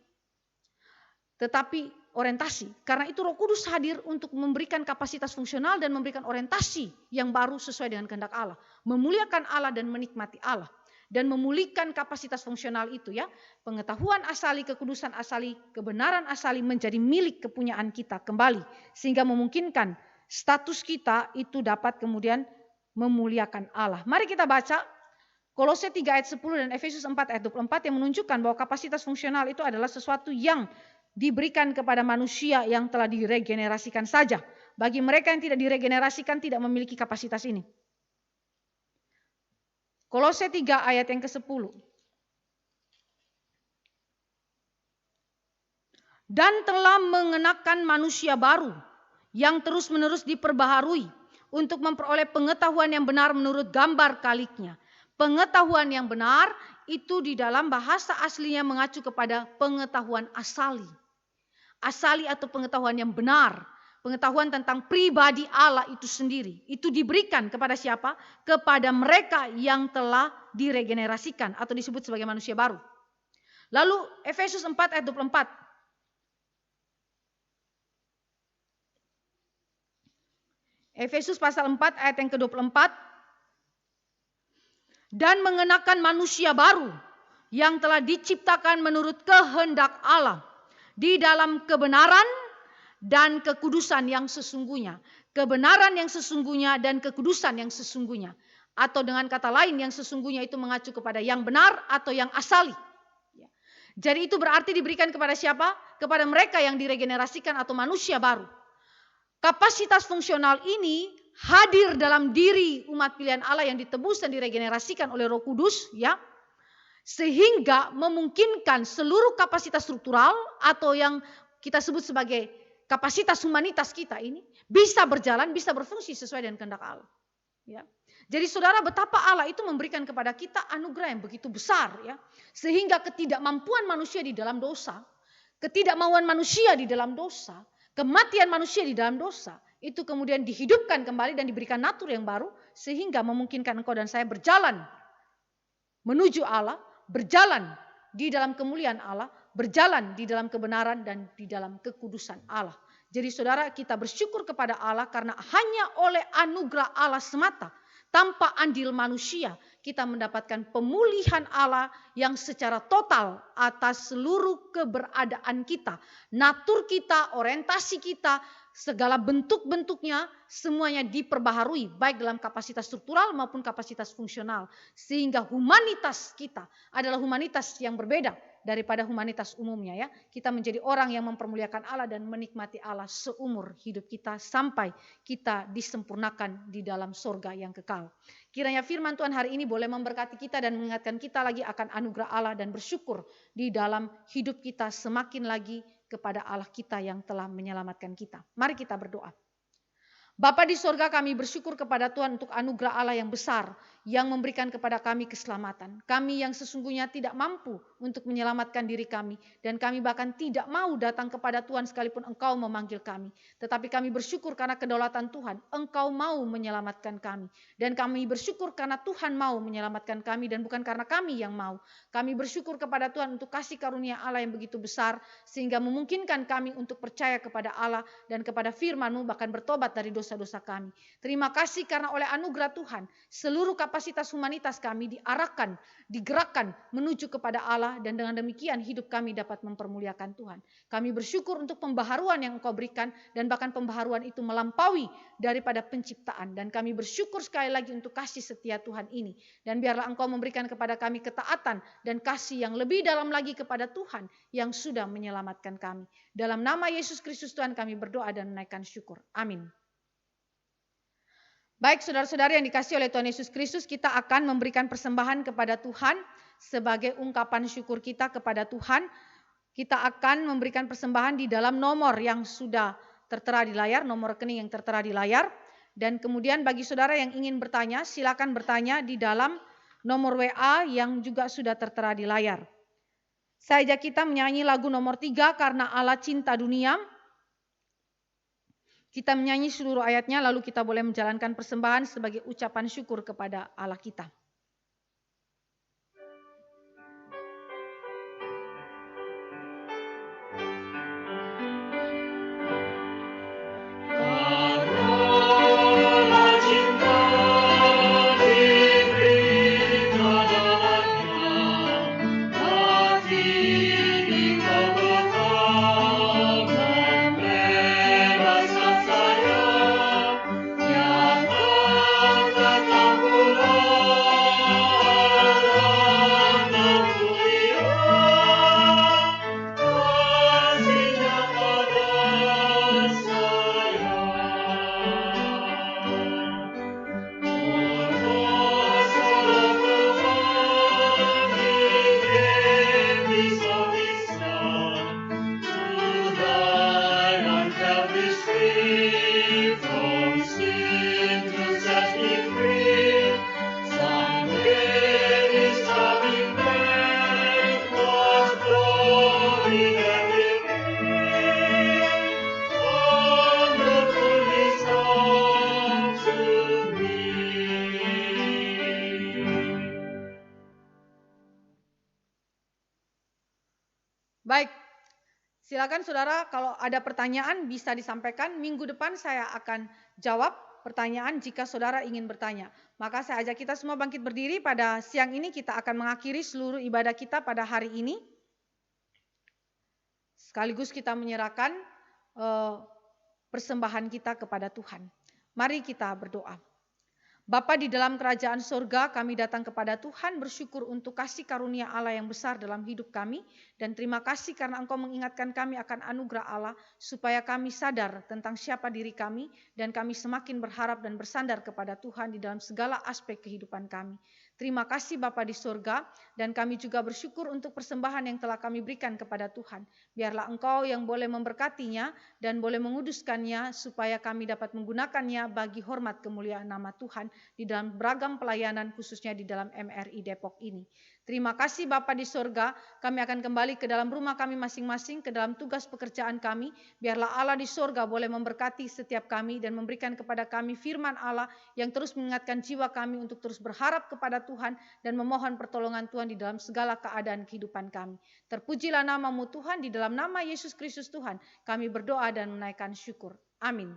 Tetapi orientasi. Karena itu Roh Kudus hadir untuk memberikan kapasitas fungsional dan memberikan orientasi yang baru sesuai dengan kehendak Allah. Memuliakan Allah dan menikmati Allah. Dan memulihkan kapasitas fungsional itu ya. Pengetahuan asali, kekudusan asali, kebenaran asali menjadi milik kepunyaan kita kembali. Sehingga memungkinkan status kita itu dapat kemudian memuliakan Allah. Mari kita baca Kolose 3 ayat 10 dan Efesus 4 ayat 24 yang menunjukkan bahwa kapasitas fungsional itu adalah sesuatu yang diberikan kepada manusia yang telah diregenerasikan saja. Bagi mereka yang tidak diregenerasikan tidak memiliki kapasitas ini. Kolose 3 ayat yang ke-10. Dan telah mengenakan manusia baru yang terus-menerus diperbaharui untuk memperoleh pengetahuan yang benar menurut gambar kaliknya. Pengetahuan yang benar itu di dalam bahasa aslinya mengacu kepada pengetahuan asali. Asali atau pengetahuan yang benar. Pengetahuan tentang pribadi Allah itu sendiri. Itu diberikan kepada siapa? Kepada mereka yang telah diregenerasikan atau disebut sebagai manusia baru. Lalu Efesus 4 ayat 24. Efesus pasal 4 ayat yang ke-24. Dan mengenakan manusia baru yang telah diciptakan menurut kehendak Allah di dalam kebenaran dan kekudusan yang sesungguhnya. Kebenaran yang sesungguhnya dan kekudusan yang sesungguhnya. Atau dengan kata lain yang sesungguhnya itu mengacu kepada yang benar atau yang asali. Jadi itu berarti diberikan kepada siapa? Kepada mereka yang diregenerasikan atau manusia baru. Kapasitas fungsional ini hadir dalam diri umat pilihan Allah yang ditebus dan diregenerasikan oleh Roh Kudus, ya. Sehingga memungkinkan seluruh kapasitas struktural atau yang kita sebut sebagai kapasitas humanitas kita ini bisa berjalan, bisa berfungsi sesuai dengan kehendak Allah. Ya. Jadi saudara, betapa Allah itu memberikan kepada kita anugerah yang begitu besar, ya. Sehingga ketidakmampuan manusia di dalam dosa, ketidakmauan manusia di dalam dosa, kematian manusia di dalam dosa, itu kemudian dihidupkan kembali dan diberikan natur yang baru sehingga memungkinkan engkau dan saya berjalan menuju Allah, berjalan di dalam kemuliaan Allah, berjalan di dalam kebenaran dan di dalam kekudusan Allah. Jadi saudara, kita bersyukur kepada Allah karena hanya oleh anugerah Allah semata tanpa andil manusia, kita mendapatkan pemulihan Allah yang secara total atas seluruh keberadaan kita, natur kita, orientasi kita, segala bentuk-bentuknya semuanya diperbaharui baik dalam kapasitas struktural maupun kapasitas fungsional, sehingga humanitas kita adalah humanitas yang berbeda daripada humanitas umumnya ya. Kita menjadi orang yang mempermuliakan Allah dan menikmati Allah seumur hidup kita sampai kita disempurnakan di dalam sorga yang kekal. Kiranya firman Tuhan hari ini boleh memberkati kita dan mengingatkan kita lagi akan anugerah Allah dan bersyukur di dalam hidup kita semakin lagi kepada Allah kita yang telah menyelamatkan kita. Mari kita berdoa. Bapa di sorga, kami bersyukur kepada Tuhan untuk anugerah Allah yang besar yang memberikan kepada kami keselamatan. Kami yang sesungguhnya tidak mampu untuk menyelamatkan diri kami, dan kami bahkan tidak mau datang kepada Tuhan sekalipun Engkau memanggil kami. Tetapi kami bersyukur karena kedaulatan Tuhan, Engkau mau menyelamatkan kami. Dan kami bersyukur karena Tuhan mau menyelamatkan kami dan bukan karena kami yang mau. Kami bersyukur kepada Tuhan untuk kasih karunia Allah yang begitu besar sehingga memungkinkan kami untuk percaya kepada Allah dan kepada firman-Mu, bahkan bertobat dari dosa-dosa kami. Terima kasih karena oleh anugerah Tuhan seluruh kapasitas humanitas kami diarahkan, digerakkan menuju kepada Allah, dan dengan demikian hidup kami dapat mempermuliakan Tuhan. Kami bersyukur untuk pembaharuan yang Engkau berikan dan bahkan pembaharuan itu melampaui daripada penciptaan, dan kami bersyukur sekali lagi untuk kasih setia Tuhan ini, dan biarlah Engkau memberikan kepada kami ketaatan dan kasih yang lebih dalam lagi kepada Tuhan yang sudah menyelamatkan kami. Dalam nama Yesus Kristus Tuhan kami berdoa dan menaikkan syukur. Amin. Baik saudara-saudari yang dikasihi oleh Tuhan Yesus Kristus, kita akan memberikan persembahan kepada Tuhan sebagai ungkapan syukur kita kepada Tuhan. Kita akan memberikan persembahan di dalam nomor yang sudah tertera di layar, nomor rekening yang tertera di layar. Dan kemudian bagi saudara yang ingin bertanya, silakan bertanya di dalam nomor WA yang juga sudah tertera di layar. Saya ajak kita menyanyi lagu nomor 3, Karena Allah Cinta Dunia. Kita menyanyi seluruh ayatnya, lalu kita boleh menjalankan persembahan sebagai ucapan syukur kepada Allah kita. Baik, silakan saudara kalau ada pertanyaan bisa disampaikan. Minggu depan saya akan jawab pertanyaan jika saudara ingin bertanya. Maka saya ajak kita semua bangkit berdiri. Pada siang ini kita akan mengakhiri seluruh ibadah kita pada hari ini. Sekaligus kita menyerahkan persembahan kita kepada Tuhan. Mari kita berdoa. Bapa di dalam kerajaan sorga, kami datang kepada Tuhan bersyukur untuk kasih karunia Allah yang besar dalam hidup kami. Dan terima kasih karena Engkau mengingatkan kami akan anugerah Allah supaya kami sadar tentang siapa diri kami dan kami semakin berharap dan bersandar kepada Tuhan di dalam segala aspek kehidupan kami. Terima kasih Bapa di sorga, dan kami juga bersyukur untuk persembahan yang telah kami berikan kepada Tuhan. Biarlah Engkau yang boleh memberkatinya dan boleh menguduskannya supaya kami dapat menggunakannya bagi hormat kemuliaan nama Tuhan di dalam beragam pelayanan khususnya di dalam MRI Depok ini. Terima kasih Bapa di sorga, kami akan kembali ke dalam rumah kami masing-masing, ke dalam tugas pekerjaan kami. Biarlah Allah di sorga boleh memberkati setiap kami dan memberikan kepada kami firman Allah yang terus mengingatkan jiwa kami untuk terus berharap kepada Tuhan dan memohon pertolongan Tuhan di dalam segala keadaan kehidupan kami. Terpujilah nama-Mu Tuhan, di dalam nama Yesus Kristus Tuhan kami berdoa dan menaikkan syukur. Amin.